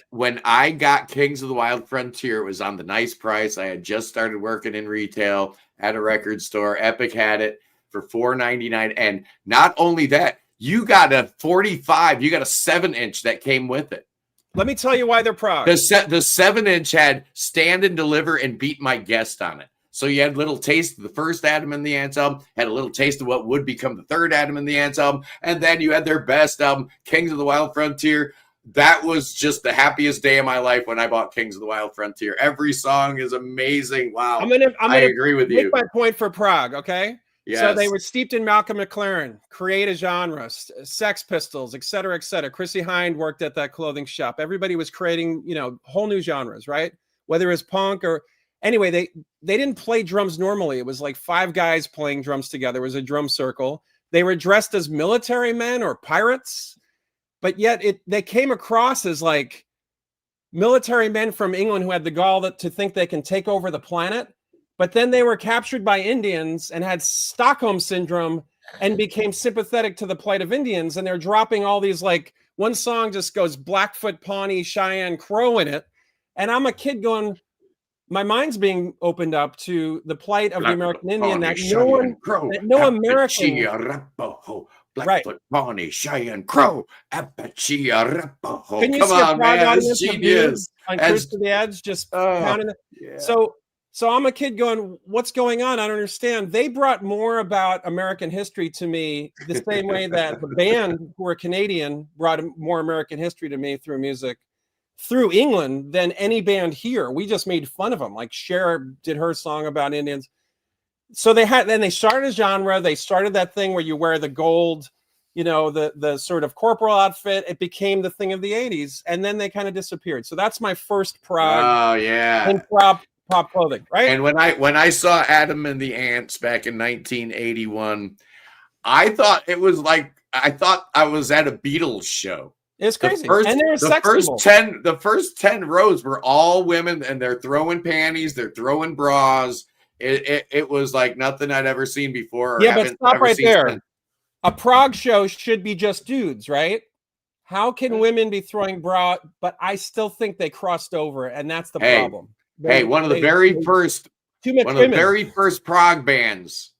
when I got Kings of the Wild Frontier, it was on the nice price. I had just started working in retail at a record store. Epic had it for $4.99. And not only that, you got a 45, you got a 7-inch that came with it. Let me tell you why they're proud. The 7-inch had Stand and Deliver and Beat My Guest on it. So you had a little taste of the first Adam and the Ants album, had a little taste of what would become the third Adam and the Ants album, and then you had their best album, Kings of the Wild Frontier. That was just the happiest day of my life when I bought Kings of the Wild Frontier. Every song is amazing. Wow. I agree with you. Make my point for prog, okay? Yes. So they were steeped in Malcolm McLaren, create a genre, Sex Pistols, et cetera, et cetera. Chrissy Hynde worked at that clothing shop. Everybody was creating, you know, whole new genres, right? Whether it's punk or anyway, they didn't play drums normally. It was like 5 guys playing drums together. It was a drum circle. They were dressed as military men or pirates, but yet they came across as like military men from England who had the gall to think they can take over the planet. But then they were captured by Indians and had Stockholm syndrome and became sympathetic to the plight of Indians. And they're dropping all these, like, one song just goes Blackfoot, Pawnee, Cheyenne, Crow in it. And I'm a kid going, my mind's being opened up to the plight of the American Indian that no American. Blackfoot, Pawnee, Cheyenne, Crow, Apache, Arapaho. Can you see a prog audience genius on Cruise to the Edge just pounding it? So I'm a kid going, what's going on? I don't understand. They brought more about American history to me the same way that the band, who were Canadian, brought more American history to me through music, through England, than any band here. We just made fun of them. Like Cher did her song about Indians. So they started a genre. They started that thing where you wear the gold, you know, the sort of corporal outfit. It became the thing of the 80s. And then they kind of disappeared. So that's my first prog. Oh, yeah. And pop clothing, right? And when I saw Adam and the Ants back in 1981, I thought I was at a Beatles show. It's crazy. And they're a sex symbol. The first 10 rows were all women, and they're throwing panties, they're throwing bras. It was like nothing I'd ever seen before. Yeah, but stop right there. A prog show should be just dudes, right? How can women be throwing bra? But I still think they crossed over, and that's the problem. One of the very first prog bands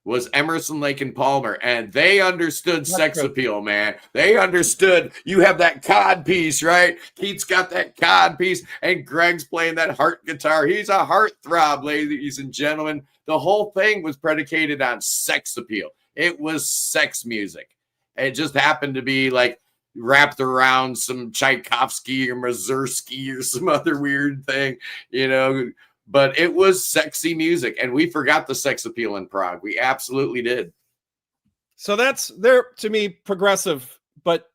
was Emerson, Lake and Palmer, and they understood sex appeal, man. They understood you have that cod piece, right? Keith's got that cod piece, and Greg's playing that heart guitar. He's a heartthrob, ladies and gentlemen. The whole thing was predicated on sex appeal. It was sex music. It just happened to be like wrapped around some Tchaikovsky or Mazursky or some other weird thing, you know. But it was sexy music, and we forgot the sex appeal in Prog. We absolutely did. So they're to me progressive, but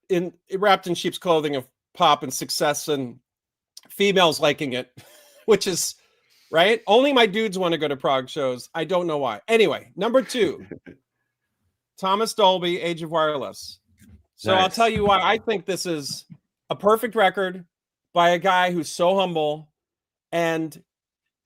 wrapped in sheep's clothing of pop and success and females liking it, which is right. Only my dudes want to go to Prog shows. I don't know why. Anyway, number 2, Thomas Dolby, Age of Wireless. So nice. I'll tell you why I think this is a perfect record by a guy who's so humble, and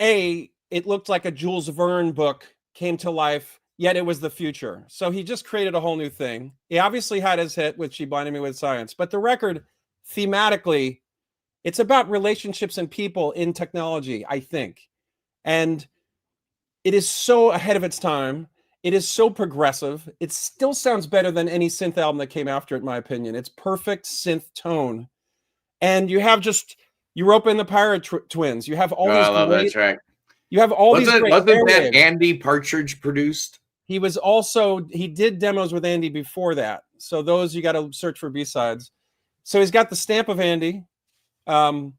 it looked like a Jules Verne book came to life, yet it was the future. So he just created a whole new thing. He obviously had his hit with She Blinded Me with Science, but the record, thematically, it's about relationships and people in technology, I think. And it is so ahead of its time. It is so progressive. It still sounds better than any synth album that came after it, in my opinion. It's perfect synth tone. And you have just Europa and the Pirate Twins. You have all these. I love that track. You have all these. Wasn't that Andy Partridge produced? He did demos with Andy before that. So those you got to search for B-sides. So he's got the stamp of Andy. And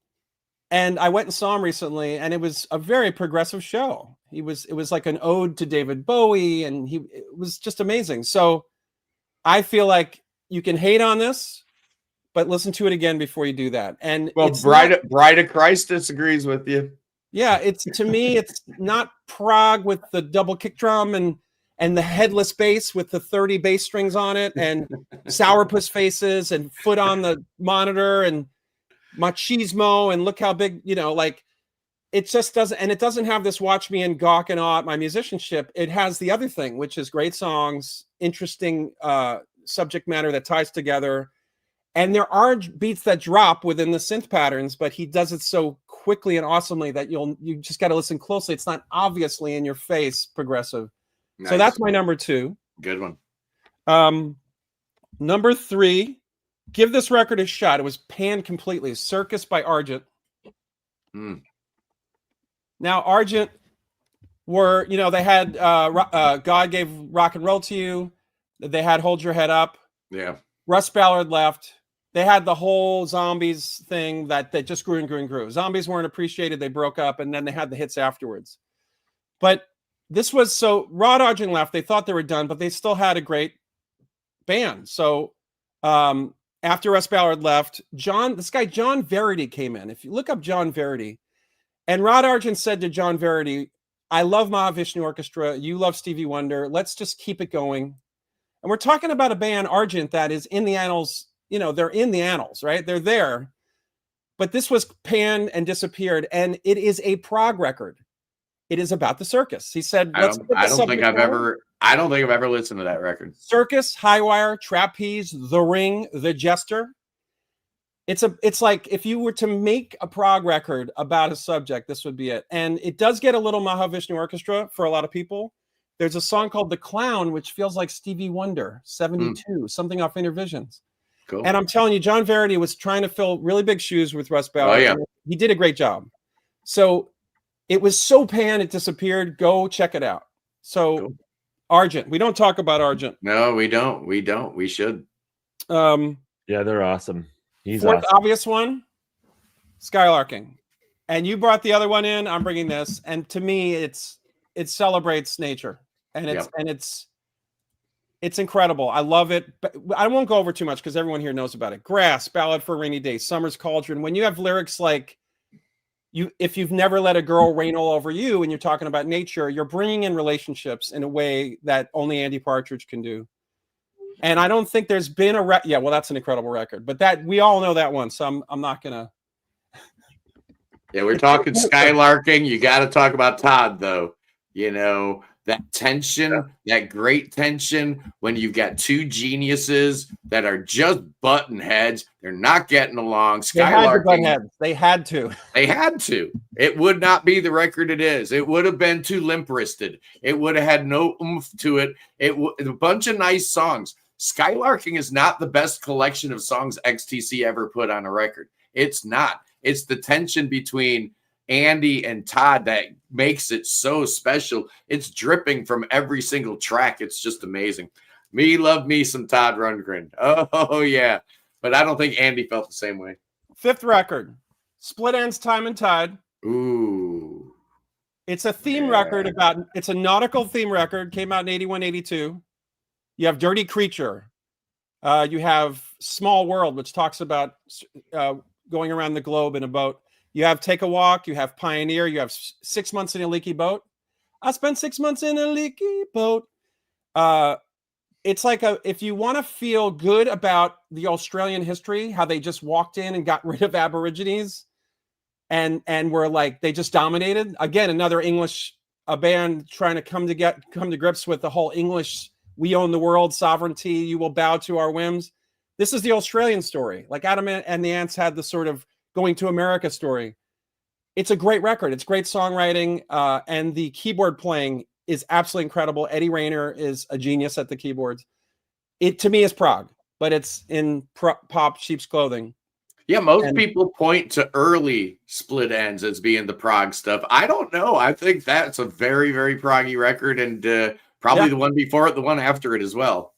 I went and saw him recently, and it was a very progressive show. It was like an ode to David Bowie, and it was just amazing. So I feel like you can hate on this, but listen to it again before you do that. And Bride of Christ disagrees with you. Yeah, to me, it's not Prog with the double kick drum and the headless bass with the 30 bass strings on it, and sourpuss faces and foot on the monitor and machismo and look how big, like it just doesn't. And it doesn't have this watch me and gawk and awe at my musicianship. It has the other thing, which is great songs, interesting subject matter that ties together. And there are beats that drop within the synth patterns, but he does it so quickly and awesomely that you just got to listen closely. It's not obviously in your face progressive. Nice. So that's my number 2. Good one. Number 3, give this record a shot. It was panned completely. Circus by Argent. Now Argent were, they had God Gave Rock and Roll to You. They had Hold Your Head Up. Yeah. Russ Ballard left. They had the whole Zombies thing that just grew and grew and grew. Zombies weren't appreciated. They broke up, and then they had the hits afterwards. But this was Rod Argent left. They thought they were done, but they still had a great band. So after Russ Ballard left, this guy John Verity came in. If you look up John Verity, and Rod Argent said to John Verity, I love Mahavishnu Orchestra. You love Stevie Wonder. Let's just keep it going. And we're talking about a band, Argent, that is in the annals. They're in the annals, right? They're there. But this was panned and disappeared, and it is a prog record. It is about the circus. He said, I don't think I've ever listened to that record. Circus, Highwire, Trapeze, The Ring, The Jester. It's like if you were to make a prog record about a subject, this would be it. And it does get a little Mahavishnu Orchestra for a lot of people. There's a song called The Clown, which feels like Stevie Wonder, 72, something off Intervisions. Cool. And I'm telling you, John Verity was trying to fill really big shoes with Russ Ballard. Oh, yeah. He did a great job. So it was so panned, it disappeared. Go check it out. So cool. Argent. We don't talk about Argent. No, we don't. We should. Yeah, they're awesome. Fourth obvious one, Skylarking. And you brought the other one in. I'm bringing this. And to me, it celebrates nature. And it's incredible. I love it. But I won't go over too much because everyone here knows about it. Grass, Ballad for a Rainy Day, Summer's Cauldron. When you have lyrics like, if you've never let a girl rain all over you and you're talking about nature, you're bringing in relationships in a way that only Andy Partridge can do. And I don't think there's been a yeah, well, that's an incredible record, but that we all know that one, so I'm not gonna. Yeah, we're talking skylarking. You got to talk about Todd, though. You know, that tension, that great tension when you've got two geniuses that are just button heads. They're not getting along. Skylarking. They had to. They had to. It would not be the record it is. It would have been too limp-wristed. It would have had no oomph to it. A bunch of nice songs. Skylarking is not the best collection of songs XTC ever put on a record. It's not. It's the tension between Andy and Todd that makes it so special. It's dripping from every single track. It's just amazing. Me love me some Todd Rundgren. Oh yeah. But I don't think Andy felt the same way. 5th record, Split Ends, Time and Tide. Ooh. It's a theme record it's a nautical theme record, came out in 81, 82. You have Dirty Creature. You have Small World, which talks about going around the globe in a boat. You have Take a Walk. You have Pioneer. You have 6 months in a leaky boat. I spent 6 months in a leaky boat. It's like if you want to feel good about the Australian history, how they just walked in and got rid of Aborigines and were like, they just dominated. Again, another a band trying to come to grips with the whole English, we own the world, sovereignty, you will bow to our whims. This is the Australian story. Like Adam and the Ants had the sort of going to America story. It's a great record. It's great songwriting, and the keyboard playing is absolutely incredible. Eddie Rayner is a genius at the keyboards. It, to me, is prog, but it's in pop sheep's clothing. Yeah, most people point to early Split Ends as being the prog stuff. I don't know. I think that's a very, very proggy record, and probably the one before it, the one after it as well.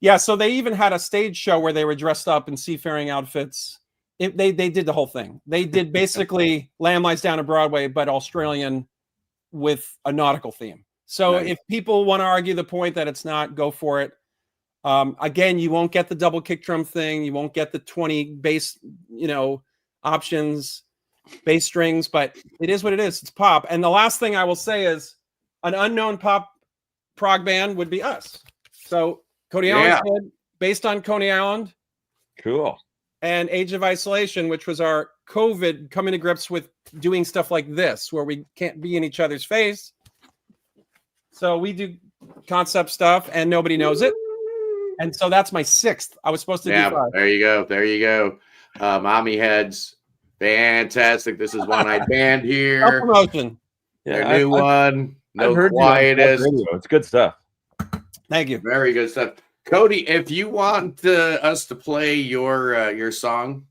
Yeah, so they even had a stage show where they were dressed up in seafaring outfits. They did the whole thing. They did basically Lamb Lies Down on Broadway, but Australian with a nautical theme. So if people want to argue the point that it's not, go for it. Again, you won't get the double kick drum thing. You won't get the 20 bass, options, bass strings, but it is what it is. It's pop. And the last thing I will say is an unknown pop prog band would be us. So Coney Island's Head, based on Coney Island. Cool. And Age of Isolation, which was our COVID coming to grips with doing stuff like this, where we can't be in each other's face. So we do concept stuff and nobody knows it. And so that's my 6th. I was supposed to do 5. There you go. There you go. Mommyheads. Fantastic. This is One Eyed Band here. Promotion. Their new one. No Quietest. It's good stuff. Thank you. Very good stuff. Cody, if you want us to play your song,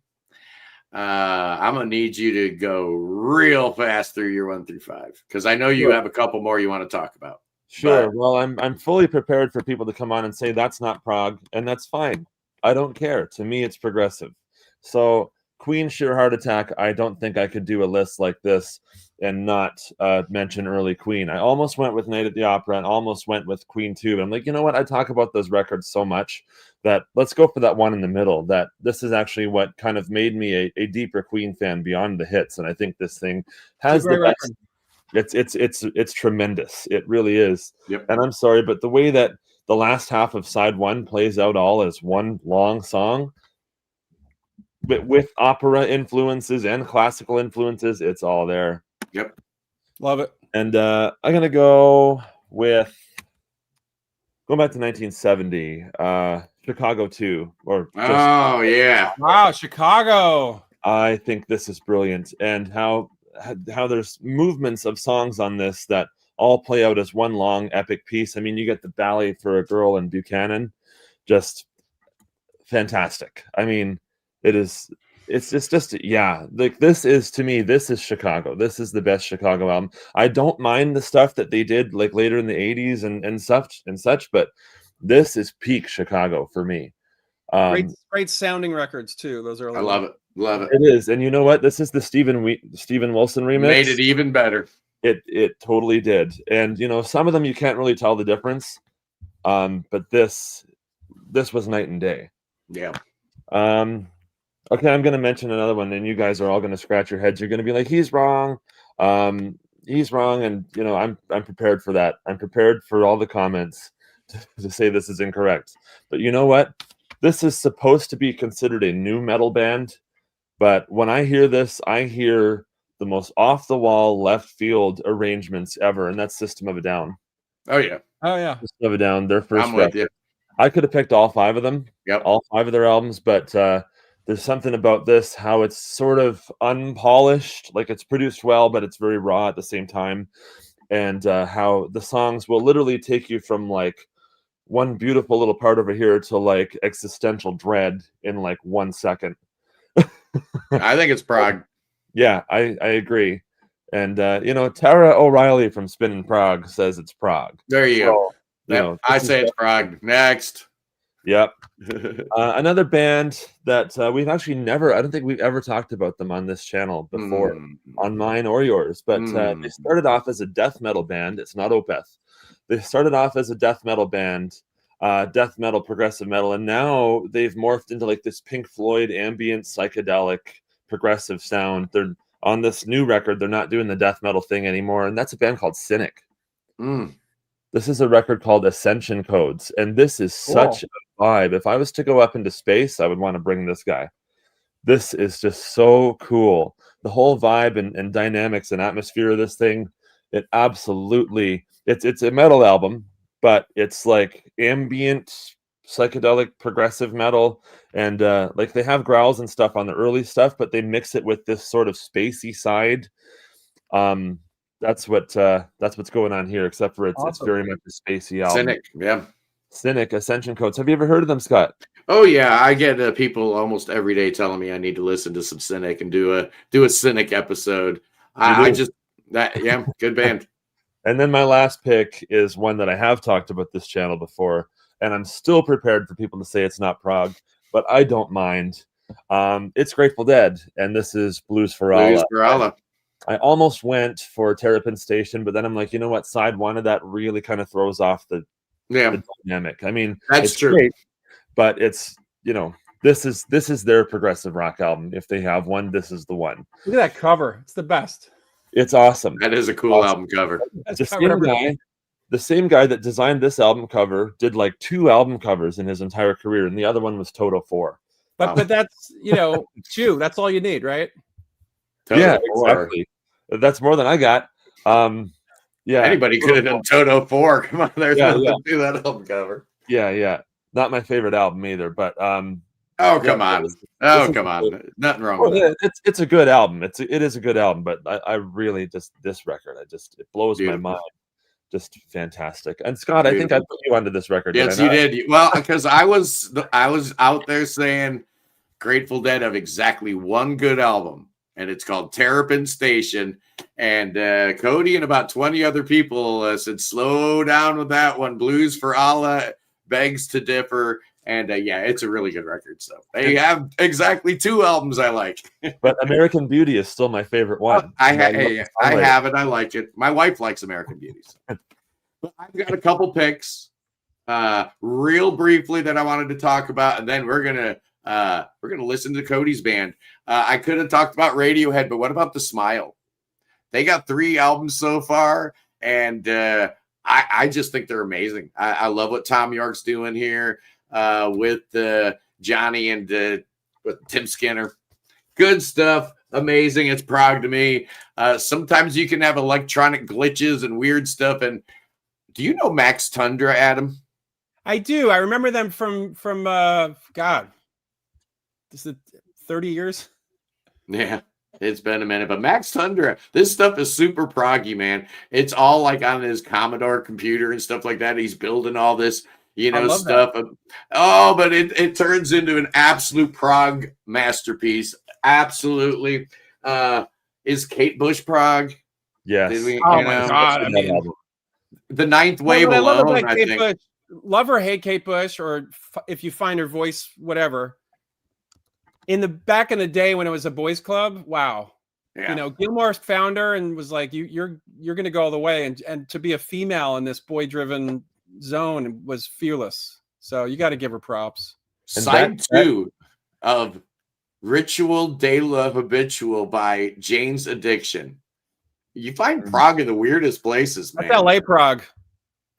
I'm gonna need you to go real fast through your 1 through 5 because I know you have a couple more you want to talk about. Sure. Well, I'm fully prepared for people to come on and say that's not prog, and that's fine. I don't care. To me, it's progressive. So Queen, Sheer Heart Attack. I don't think I could do a list like this and not mention early Queen. I almost went with Night at the Opera and almost went with Queen too. But I'm like, you know what? I talk about those records so much that let's go for that one in the middle. That this is actually what kind of made me a deeper Queen fan beyond the hits. And I think this thing has the best. It's tremendous. It really is. Yep. And I'm sorry, but the way that the last half of side 1 plays out all as one long song, but with opera influences and classical influences, it's all there. Yep. Love it. And I'm going to go with going back to 1970, Chicago 2. Wow, Chicago. I think this is brilliant. And how there's movements of songs on this that all play out as one long epic piece. I mean, you get the Ballet for a Girl in Buchanan, just fantastic. I mean, it's just like this is, to me, this is Chicago. This is the best Chicago album. I don't mind the stuff that they did like later in the 80s and such, but this is peak Chicago for me. Great sounding records too. Those are I love it. Love it. It is. And you know what? This is the Steven Wilson remix. Made it even better. It totally did. And some of them you can't really tell the difference. But this was night and day. Yeah. Okay, I'm going to mention another one, and you guys are all going to scratch your heads. You're going to be like, he's wrong. He's wrong, and I'm prepared for that. I'm prepared for all the comments to say this is incorrect. But you know what? This is supposed to be considered a new metal band. But when I hear this, I hear the most off-the-wall left field arrangements ever, and that's System of a Down. Oh, yeah. Oh, yeah. System of a Down, their first I'm with record. you. I could have picked all 5 of them, Yep. all 5 of their albums, but there's something about this, how it's sort of unpolished, like it's produced well, but it's very raw at the same time, and how the songs will literally take you from like one beautiful little part over here to like existential dread in like 1 second. I think it's Prog. Yeah, I agree. And Tara O'Reilly from Spinnin' Prog says it's Prog. There you go. Yep, I say it's Prog. Next. Yep. Another band that we've actually never, I don't think we've ever talked about them on this channel before, on mine or yours, but they started off as a death metal band. It's not Opeth. They started off as a death metal band, death metal, progressive metal, and now they've morphed into like this Pink Floyd ambient, psychedelic, progressive sound. They're on this new record, they're not doing the death metal thing anymore, and that's a band called Cynic. This is a record called Ascension Codes, and this is such a vibe. If I was to go up into space, I would want to bring this guy. This is just so cool. The whole vibe and dynamics and atmosphere of this thing, it absolutely, it's a metal album, but it's like ambient, psychedelic, progressive metal, and like they have growls and stuff on the early stuff, but they mix it with this sort of spacey side. That's what's going on here, except for it's very much a spacey album. Cynic, yeah. Cynic, Ascension Codes. Have you ever heard of them, Scott? Oh yeah, I get people almost every day telling me I need to listen to some Cynic and do a Cynic episode. Good band. And then my last pick is one that I have talked about this channel before, and I'm still prepared for people to say it's not Prog, but I don't mind. It's Grateful Dead, and this is Blues for Allah. Blues for Allah. I almost went for Terrapin Station, but then I'm like, you know what? Side one of that really kind of throws off the dynamic. I mean, that's true. Great, but it's, this is their progressive rock album. If they have one, this is the one. Look at that cover. It's the best. It's awesome. That is a cool album cover. The same guy that designed this album cover did like 2 album covers in his entire career, and the other one was Toto 4. But that's, Chew. That's all you need, right? Yeah, exactly. That's more than I got. Anybody could have done Toto 4. Come on, there's nothing to do that album cover. Yeah. Not my favorite album either, but come on. Nothing wrong with it. It's a good album. It is a good album, but I really just, this record, it blows my mind. Just fantastic. And Scott, I think I put you onto this record. Yes, you did. Well, because I was out there saying Grateful Dead have exactly one good album, and it's called Terrapin Station. And Cody and about 20 other people said, slow down with that one. Blues for Allah begs to differ. And it's a really good record. So they have exactly 2 albums I like. But American Beauty is still my favorite one. I have it. I like it. My wife likes American Beauty. So. But I've got a couple picks, real briefly, that I wanted to talk about, and then we're gonna listen to Cody's band. I could have talked about Radiohead, but what about The Smile? They got 3 albums so far, and I just think they're amazing. I love what Tom York's doing here. With Johnny and with Tim Skinner. Good stuff. Amazing. It's Prog to me. Sometimes you can have electronic glitches and weird stuff. And do you know Max Tundra, Adam? I do. I remember them from God. Is it 30 years? Yeah, it's been a minute. But Max Tundra, this stuff is super proggy, man. It's all like on his Commodore computer and stuff like that. He's building all this stuff. That. But it turns into an absolute prog masterpiece. Absolutely. Is Kate Bush prog? Yes. My God. I mean, the Ninth Wave alone, I think. Bush, love or hate Kate Bush, or if you find her voice, whatever. In the back in the day when it was a boys club, wow. Yeah. Gilmore found her and was like, you're going to go all the way. And to be a female in this boy-driven zone was fearless. So you got to give her props. Side 2 of Ritual de la Habitual by Jane's Addiction. You find Prog in the weirdest places, man. That's LA Prog.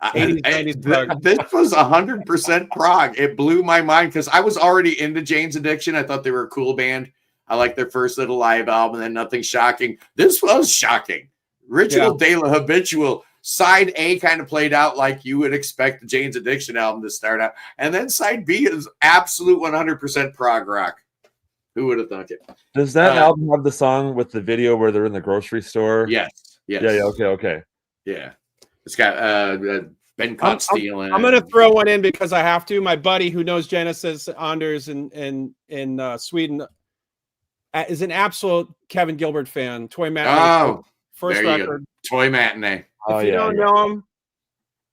80s, 90s prog. This was 100% prog. It blew my mind because I was already into Jane's Addiction. I thought they were a cool band. I liked their first little live album, and then Nothing Shocking. This was shocking. Ritual de la Habitual. Side A kind of played out like you would expect the Jane's Addiction album to start out. And then side B is absolute 100% prog rock. Who would have thought it? Does that album have the song with the video where they're in the grocery store? Yes. Yeah, okay. Yeah. It's got been caught stealing. I'm going to throw one in because I have to. My buddy who knows Genesis, Anders in Sweden, is an absolute Kevin Gilbert fan. Toy Matinee. First record. Toy Matinee. If you don't know him,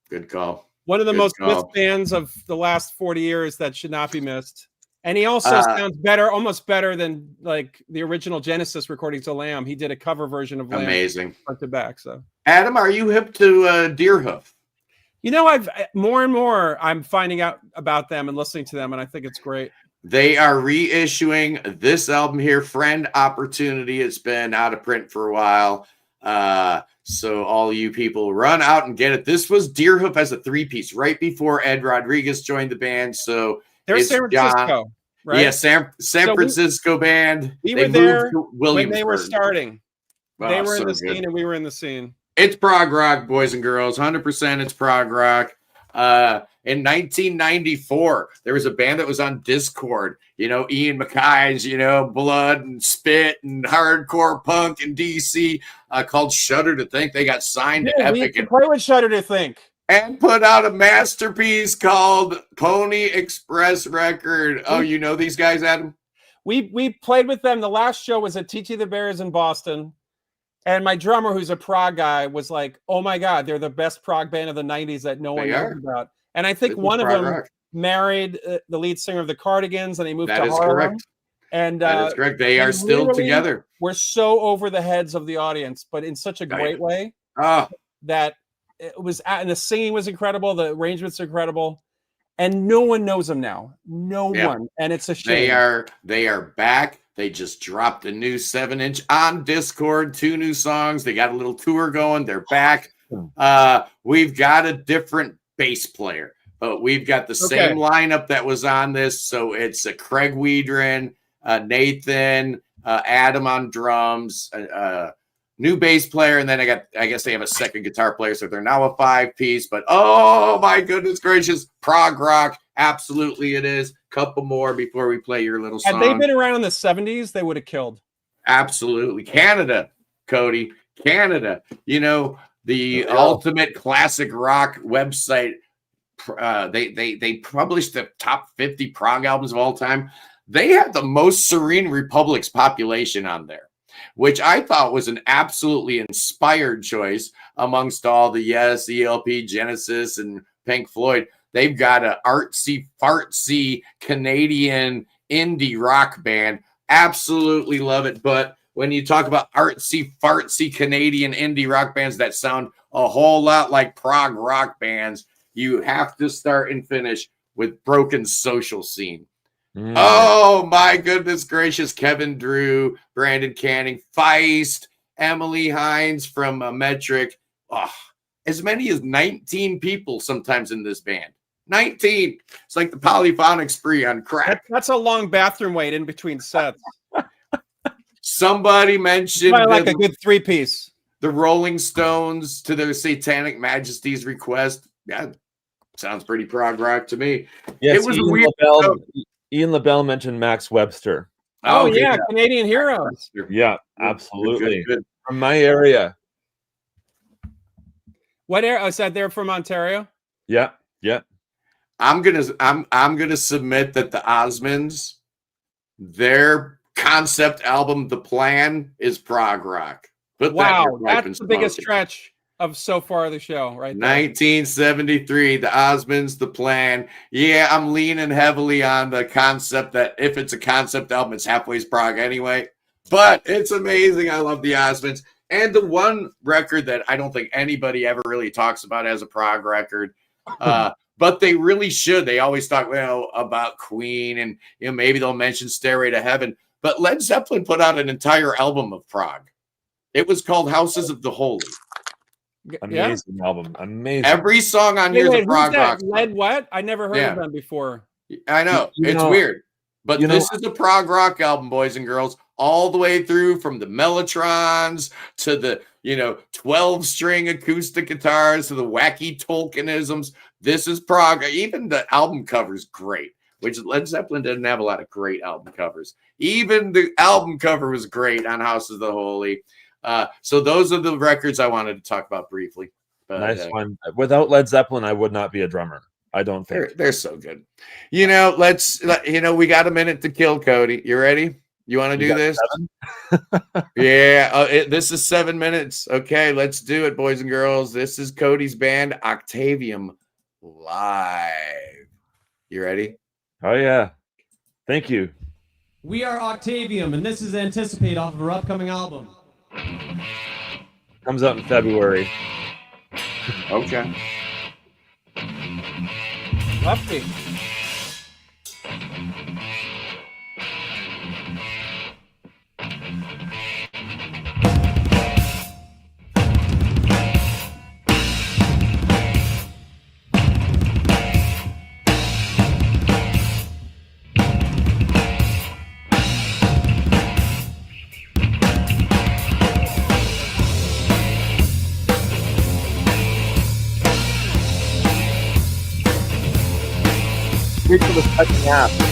good call. One of the most missed bands of the last 40 years that should not be missed. And he also sounds better, almost better than like the original Genesis recordings of Lamb. He did a cover version of Lamb. Amazing. Front to back. So, Adam, are you hip to Deerhoof? You know, I've more and more I'm finding out about them and listening to them, and I think it's great. They are reissuing this album here, Friend Opportunity. It's been out of print for a while. So all you people run out and get it. This was Deerhoof as a 3-piece right before Ed Rodriguez joined the band. So they're San Francisco, right? Yeah, San Francisco band. We were there when they were starting. Wow, they were in the scene and we were in the scene. It's prog rock, boys and girls. 100% it's prog rock. In 1994, there was a band that was on Discord. You know, Ian MacKay's, Blood and Spit and hardcore punk in DC called Shudder to Think. They got signed to Epic and play with Shudder to Think. And put out a masterpiece called Pony Express Record. Oh, you know these guys, Adam? We played with them. The last show was at TT the Bears in Boston. And my drummer, who's a prog guy, was like, oh my God, they're the best prog band of the 90s that no one knows about. And I think one of them married the lead singer of the Cardigans, and they moved to Harlem. That is correct. And that is correct. They are still together. We're so over the heads of the audience, but in such a great way that it was, and the singing was incredible. The arrangements are incredible, and no one knows them now. No one, and it's a shame. They are back. They just dropped a new 7-inch on Discord. 2 new songs. They got a little tour going. They're back. We've got a different bass player, but we've got the same lineup that was on this. So it's a Craig Weedron, Nathan, Adam on drums, new bass player, and then I guess they have a second guitar player, so they're now a 5-piece. But oh my goodness gracious, prog rock, absolutely it is. Couple more before we play your little song. Had they been around in the 70s, they would have killed. Absolutely, Canada, Cody, Canada. The ultimate classic rock website. They published the top 50 prog albums of all time. They had the most Serene Republic's population on there, which I thought was an absolutely inspired choice amongst all the Yes, ELP, Genesis, and Pink Floyd. They've got an artsy, fartsy Canadian indie rock band. Absolutely love it. But when you talk about artsy, fartsy Canadian indie rock bands that sound a whole lot like prog rock bands, you have to start and finish with Broken Social Scene. Oh, my goodness gracious. Kevin Drew, Brandon Canning, Feist, Emily Hines from Metric. Oh, as many as 19 people sometimes in this band. 19. It's like the polyphonic spree on crack. That's a long bathroom wait in between sets. Somebody mentioned like a good 3-piece. The Rolling Stones to their Satanic Majesty's request. Yeah, sounds pretty prog rock to me. Yes, it was weird. Ian LaBelle mentioned Max Webster. Oh yeah, Canadian Heroes. Yeah, absolutely. Good. From my area. What area? Is that they're from Ontario? Yeah. I'm gonna submit that the Osmonds, their concept album, The Plan, is prog rock. Wow, that's the biggest stretch of so far of the show, right there. 1973, the Osmonds, The Plan. Yeah, I'm leaning heavily on the concept that if it's a concept album, it's halfway prog anyway. But it's amazing. I love the Osmonds. And the one record that I don't think anybody ever really talks about as a prog record, but they really should. They always talk about Queen, and maybe they'll mention Stairway to Heaven. But Led Zeppelin put out an entire album of prog. It was called Houses of the Holy. Amazing album. Amazing. Every song on here is a prog rock. Lead what? I never heard of them before. I know. It's weird. But this is a prog rock album, boys and girls, all the way through from the Mellotrons to the, 12-string acoustic guitars to the wacky Tolkienisms. This is prog. Even the album cover is great, which Led Zeppelin didn't have a lot of great album covers. Even the album cover was great on House of the Holy. So those are the records I wanted to talk about briefly. But, nice one. Without Led Zeppelin, I would not be a drummer. I don't think they're so good. We got a minute to kill, Cody. You ready? You want to do this? Yeah. This is 7 minutes. Okay, let's do it, boys and girls. This is Cody's band, Octavium, live. You ready? Oh, yeah. Thank you. We are Octavium, and this is Anticipate off of our upcoming album. Comes out in February. Okay. Lefty. For the second half.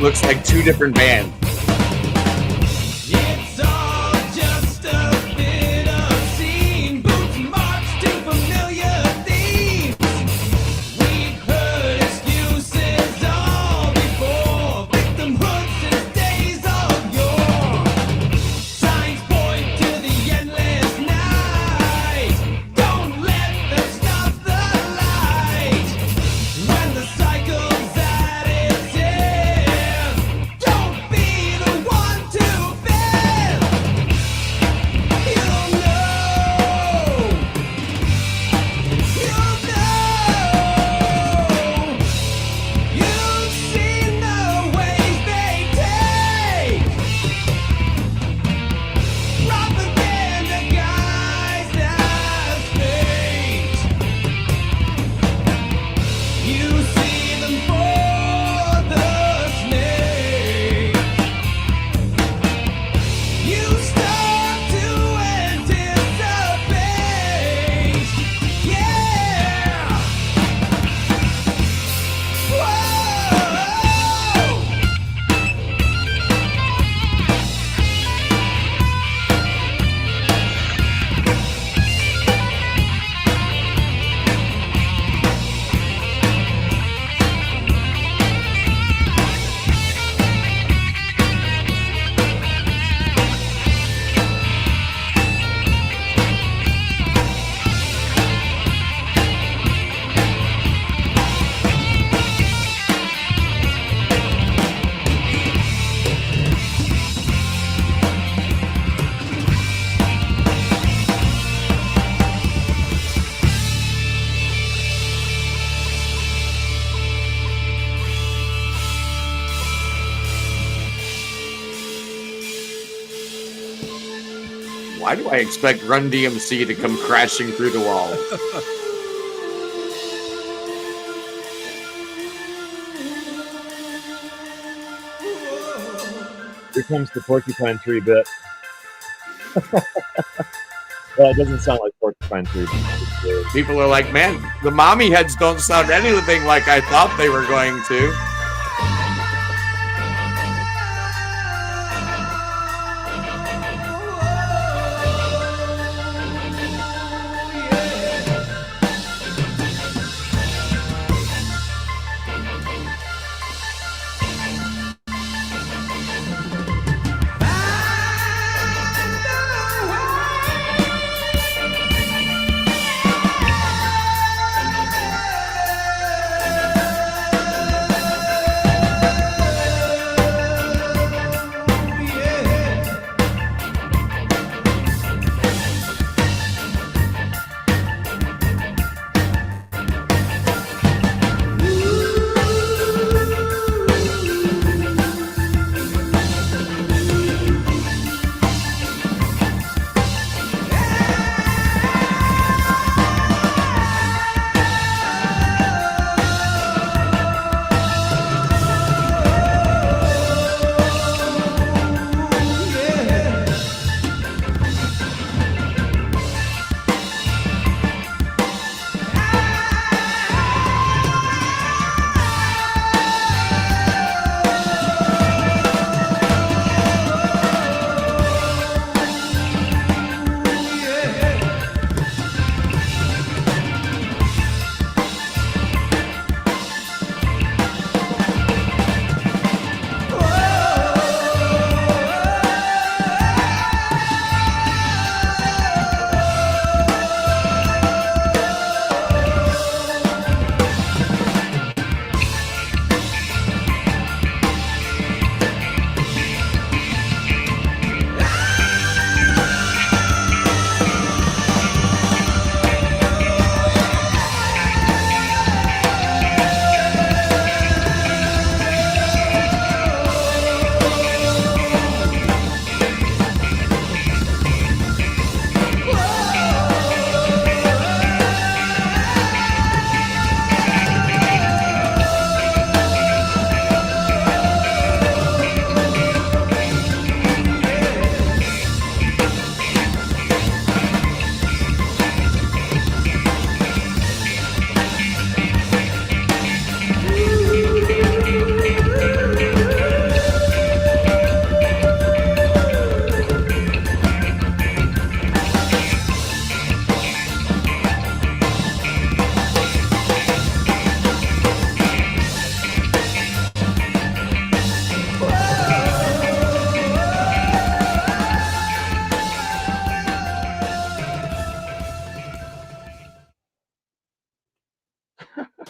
Looks like two different bands. When the cycle's at its end, don't be Why do I expect Run DMC to come crashing through the wall? Here comes the Porcupine Tree bit. Well, it doesn't sound like Porcupine Tree. People are like, man, the Mommyheads don't sound anything like I thought they were going to.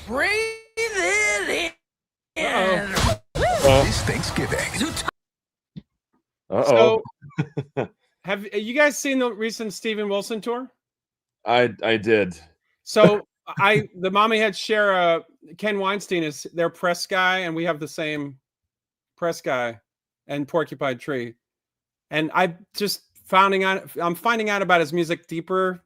Breathe it in. This Thanksgiving. Uh-oh. So, have you guys seen the recent Steven Wilson tour? I did. So the Mommyheads share Ken Weinstein is their press guy, and we have the same press guy and Porcupine Tree. And I'm finding out about his music deeper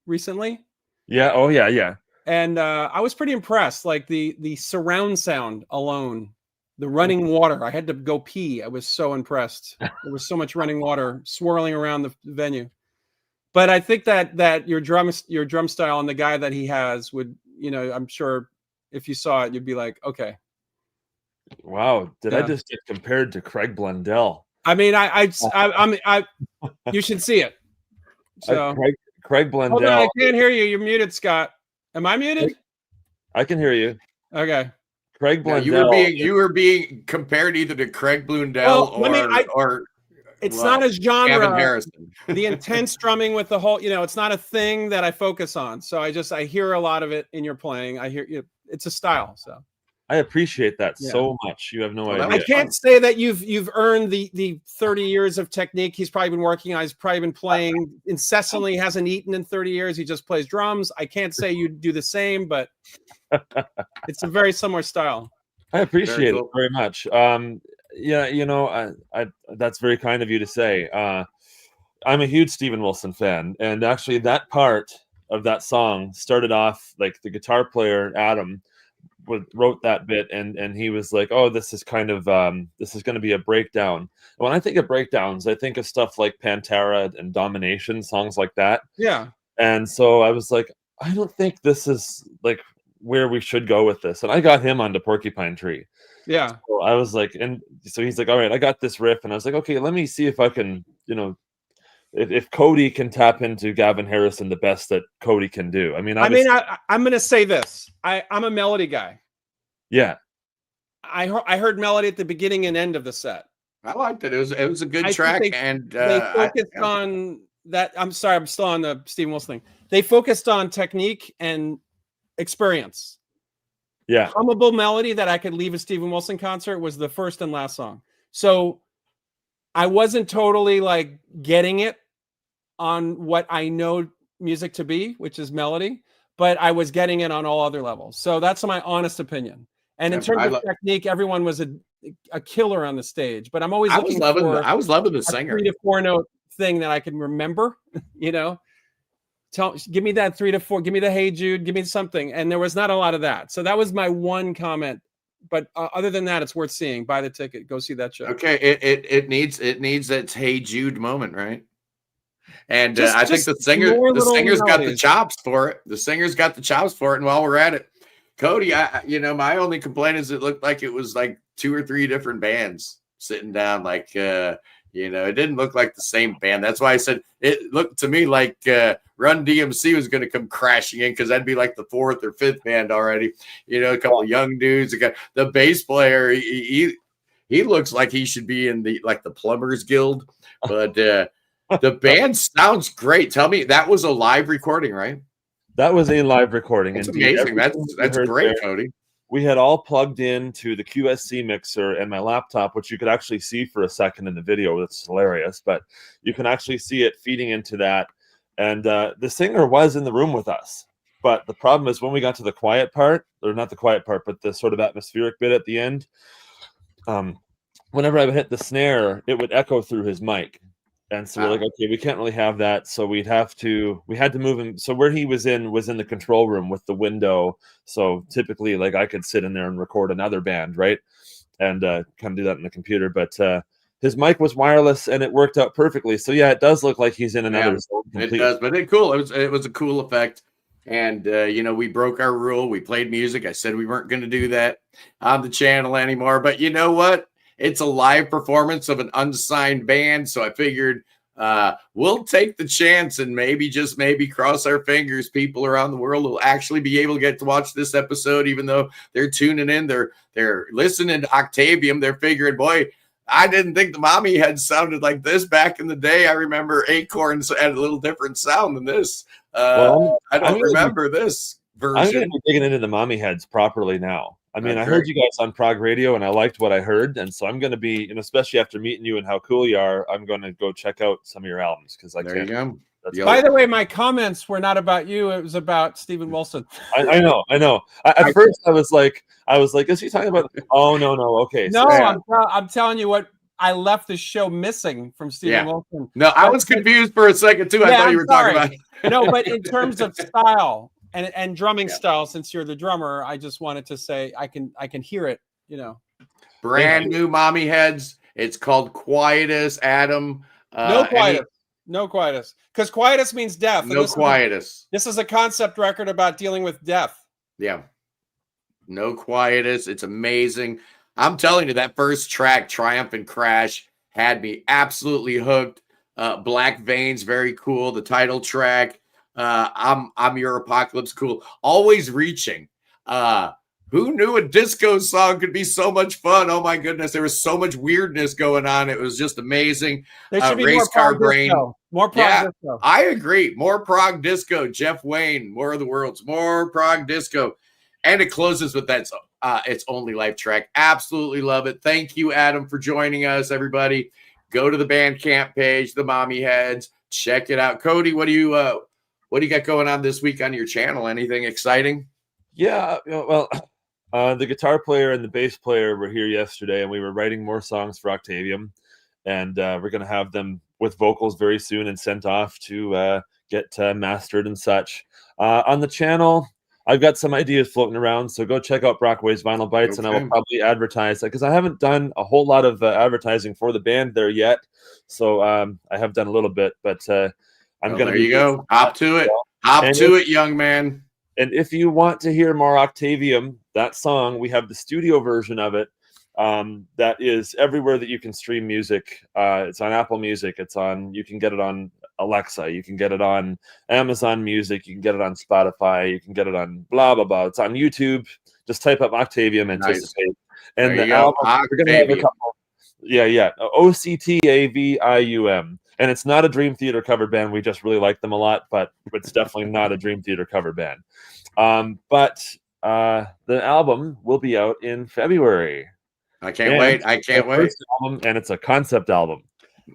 recently. Yeah. Oh yeah. Yeah. And I was pretty impressed. Like the surround sound alone, the running water. I had to go pee. I was so impressed. There was so much running water swirling around the venue. But I think that your drum style and the guy that he has would, I'm sure if you saw it, you'd be like, okay. Wow. Did Yeah. I just get compared to Craig Blundell? I mean, you should see it. So Craig Blundell. Hold on, I can't hear you. You're muted, Scott. Am I muted? I can hear you. Okay. Craig Blundell. You were being compared either to Craig Blundell or it's not a genre. Gavin Harrison. The intense drumming with the whole, it's not a thing that I focus on. So I hear a lot of it in your playing. I hear it's a style. So I appreciate that so much. You have no idea. I can't say that you've earned the 30 years of technique he's probably been working on. He's probably been playing incessantly, hasn't eaten in 30 years. He just plays drums. I can't say you do the same, but it's a very similar style. I appreciate it very much. Yeah, I that's very kind of you to say. I'm a huge Steven Wilson fan, and actually that part of that song started off like the guitar player Adam wrote that bit, and he was like, "Oh, this is kind of this is going to be a breakdown." And when I think of breakdowns, I think of stuff like Pantera and Domination, songs like that. Yeah. And so I was like, I don't think this is like where we should go with this. And I got him onto Porcupine Tree. Yeah. So I was like, and so he's like, all right, I got this riff. And I was like, okay, let me see if I can, if Cody can tap into Gavin Harrison the best that Cody can do. I mean, I'm going to say this. I'm a melody guy. Yeah. I heard melody at the beginning and end of the set. I liked it. It was a good track, and they focused on that. I'm sorry, I'm still on the Steven Wilson thing. They focused on technique and experience. Yeah. Hummable melody that I could leave a Steven Wilson concert was the first and last song. So I wasn't totally like getting it on what I know music to be, which is melody, but I was getting it on all other levels. So that's my honest opinion. And in terms of technique, everyone was a killer on the stage. But I'm always I was loving the singer. 3 to 4 note thing that I can remember. Give me that 3 to 4. Give me the Hey Jude. Give me something. And there was not a lot of that. So that was my one comment. But other than that, it's worth seeing. Buy the ticket. Go see that show. Okay, it needs that Hey Jude moment, right? And I think the singer's got the chops for it. The singer's got the chops for it. And while we're at it, Cody, my only complaint is it looked like it was like 2 or 3 different bands sitting down. Like, it didn't look like the same band. That's why I said it looked to me like Run DMC was going to come crashing in, because that'd be like the 4th or 5th band already. A couple of young dudes. The bass player, he looks like he should be in the Plumbers Guild, but the band sounds great. Tell me, that was a live recording, right? That was a live recording. That's amazing. That's great, Cody. We had all plugged into the QSC mixer and my laptop, which you could actually see for a second in the video. It's hilarious, but you can actually see it feeding into that. And the singer was in the room with us. But the problem is when we got to the quiet part, or not the quiet part, but the sort of atmospheric bit at the end, whenever I would hit the snare, it would echo through his mic. And so we're like, okay, we can't really have that. So we had to move him. So where he was in the control room with the window. So typically, like, I could sit in there and record another band, right? And kind of do that in the computer. But his mic was wireless and it worked out perfectly. So yeah, it does look like he's in another. Yeah, it does, but it's cool. It was a cool effect. And we broke our rule. We played music. I said we weren't going to do that on the channel anymore. But you know what? It's a live performance of an unsigned band. So I figured we'll take the chance and maybe cross our fingers. People around the world will actually be able to get to watch this episode, even though they're tuning in. They're listening to Octavium. They're figuring, boy, I didn't think the Mommyheads sounded like this back in the day. I remember Acorns had a little different sound than this. I don't remember this version. I'm going to be digging into the Mommyheads properly now. I mean, I heard you guys on Prog Radio, and I liked what I heard, and so I'm going to be, especially after meeting you and how cool you are, I'm going to go check out some of your albums, because there you go. By the way, my comments were not about you; it was about Steven Wilson. I know. At first, I was like, is he talking about? Oh no, okay. No, so, I'm telling you what. I left the show missing from Steven Wilson. No, I was confused for a second too. I thought you were talking about. No, but in terms of style and drumming style, since you're the drummer, I just wanted to say I can hear it. Brand new Mommyheads. It's called Quietus, Adam. No Quietus, because Quietus means death. No Quietus. This is a concept record about dealing with death. Yeah. No Quietus. It's amazing. I'm telling you, that first track, Triumph and Crash, had me absolutely hooked. Black Veins, very cool. The title track, I'm Your Apocalypse, cool. Always Reaching. Who knew a disco song could be so much fun? Oh my goodness, there was so much weirdness going on. It was just amazing. There should be Race Car Brain. More prog disco. I agree. More prog disco. Jeff Wayne, More of the Worlds, more prog disco. And it closes with that It's Only Life track. Absolutely love it. Thank you, Adam, for joining us, everybody. Go to the Bandcamp page, the Mommyheads. Check it out. Cody, what do you got going on this week on your channel? Anything exciting? Yeah, well, the guitar player and the bass player were here yesterday, and we were writing more songs for Octavium, and we're going to have them with vocals very soon and sent off to get mastered and such. On the channel, I've got some ideas floating around, so go check out Brockway's Vinyl Bites, and I will probably advertise that because I haven't done a whole lot of advertising for the band there yet. So I have done a little bit, but I'm going to. There you go. Hop to it. Hop to it, young man. And if you want to hear more Octavium, that song, we have the studio version of it. That is everywhere that you can stream music. It's on Apple Music. You can get it on Alexa. You can get it on Amazon Music. You can get it on Spotify. You can get it on blah, blah, blah. It's on YouTube. Just type up Octavium Anticipate. Nice. And the album, we're going to have a couple. Yeah. Octavium. And it's not a Dream Theater cover band. We just really like them a lot, but it's definitely not a Dream Theater cover band. But the album will be out in February. I can't wait. Album, and it's a concept album.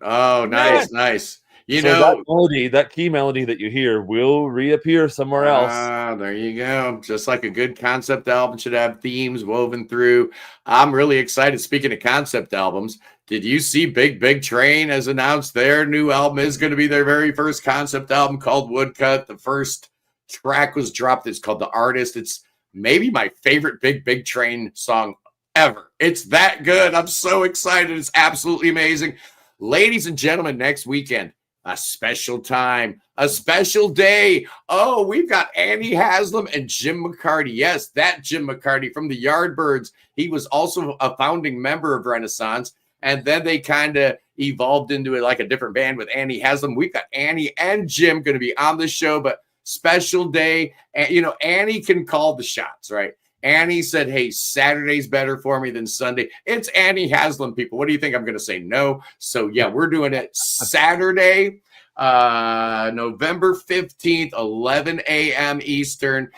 Oh, nice, nice. That key melody that you hear will reappear somewhere else. There you go. Just like a good concept album should have themes woven through. I'm really excited. Speaking of concept albums, did you see Big Train has announced their new album is going to be their very first concept album called Woodcut? The first track was dropped. It's called The Artist. It's maybe my favorite Big Train song ever. It's that good. I'm so excited. It's absolutely amazing. Ladies and gentlemen, next weekend, a special time, a special day. Oh, we've got Annie Haslam and Jim McCarty. Yes, that Jim McCarty from the Yardbirds. He was also a founding member of Renaissance, and then they kind of evolved into it like a different band with Annie Haslam. We've got Annie and Jim going to be on the show, but special day. And, Annie can call the shots, right? Annie said, hey, Saturday's better for me than Sunday. It's Annie Haslam, people. What do you think? I'm going to say no. So, yeah, we're doing it Saturday, November 15th, 11 a.m. Eastern.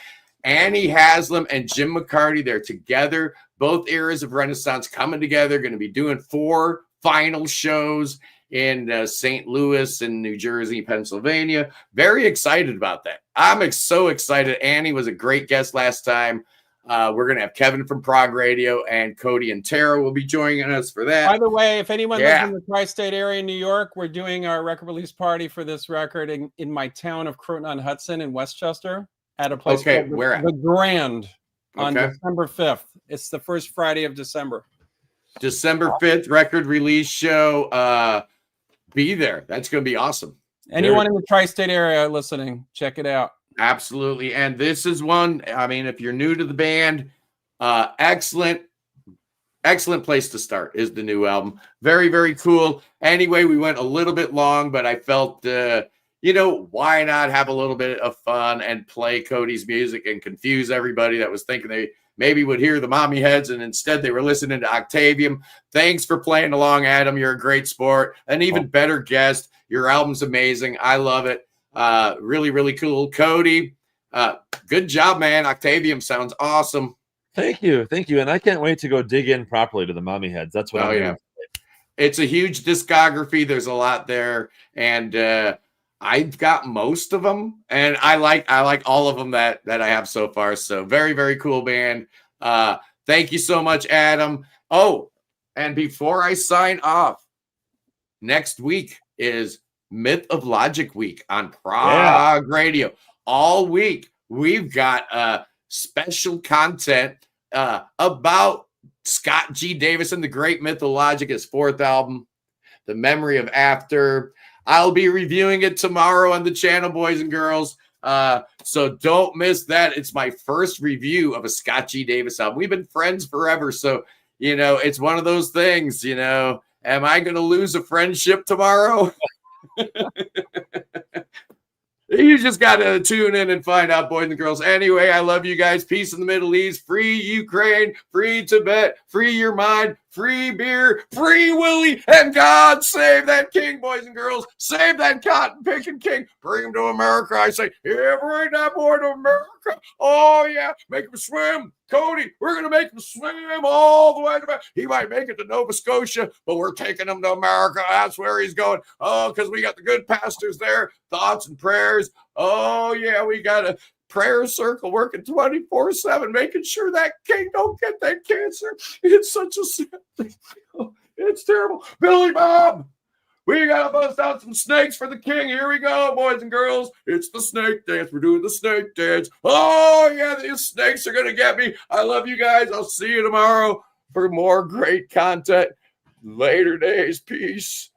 Annie Haslam and Jim McCarty, they're together. Both eras of Renaissance coming together. Going to be doing 4 final shows in St. Louis and New Jersey, Pennsylvania. Very excited about that. I'm so excited. Annie was a great guest last time. We're going to have Kevin from Prog Radio, and Cody and Tara will be joining us for that. By the way, if anyone lives in the tri-state area in New York, we're doing our record release party for this record in my town of Croton-on-Hudson in Westchester at a place called The Grand on December 5th. It's the first Friday of December. December 5th, record release show. Be there. That's going to be awesome. Anyone in the tri-state area listening, check it out. Absolutely. And this is one, I mean, if you're new to the band, excellent place to start is the new album. Very, very cool. Anyway, we went a little bit long, but I felt, why not have a little bit of fun and play Cody's music and confuse everybody that was thinking they maybe would hear the Mommyheads, and instead they were listening to Octavium. Thanks for playing along, Adam. You're a great sport. An even better guest. Your album's amazing. I love it. Really, really cool. Cody, good job, man. Octavium sounds awesome. Thank you. And I can't wait to go dig in properly to the Mommyheads. That's what I'm doing. It's a huge discography. There's a lot there, and I've got most of them, and I like all of them that I have so far. So very, very cool band. Thank you so much, Adam. Oh, and before I sign off, next week is Myth of Logic Week on Prog Radio. All week, we've got special content about Scott G. Davis and the Great Myth of Logic, his 4th album, The Memory of After. I'll be reviewing it tomorrow on the channel, boys and girls. So don't miss that. It's my first review of a Scott G. Davis album. We've been friends forever, so, it's one of those things, am I going to lose a friendship tomorrow? You just got to tune in and find out, boys and girls. Anyway, I love you guys. Peace in the Middle East. Free Ukraine. Free Tibet. Free your mind. Free beer. Free Willie. And God save that king, boys and girls. Save that cotton picking king. Bring him to America. I say, yeah, bring that boy to America. Oh, yeah. Make him swim. Cody, we're going to make him swim all the way to back. He might make it to Nova Scotia, but we're taking him to America. That's where he's going. Oh, because we got the good pastors there. Thoughts and prayers. Oh, yeah, we got a prayer circle working 24/7, making sure that king don't get that cancer. It's such a sad thing. It's terrible. Billy Bob, We got to bust out some snakes for the king. Here we go, boys and girls. It's the snake dance. We're doing the snake dance. Oh, yeah, these snakes are going to get me. I love you guys. I'll see you tomorrow for more great content. Later days. Peace.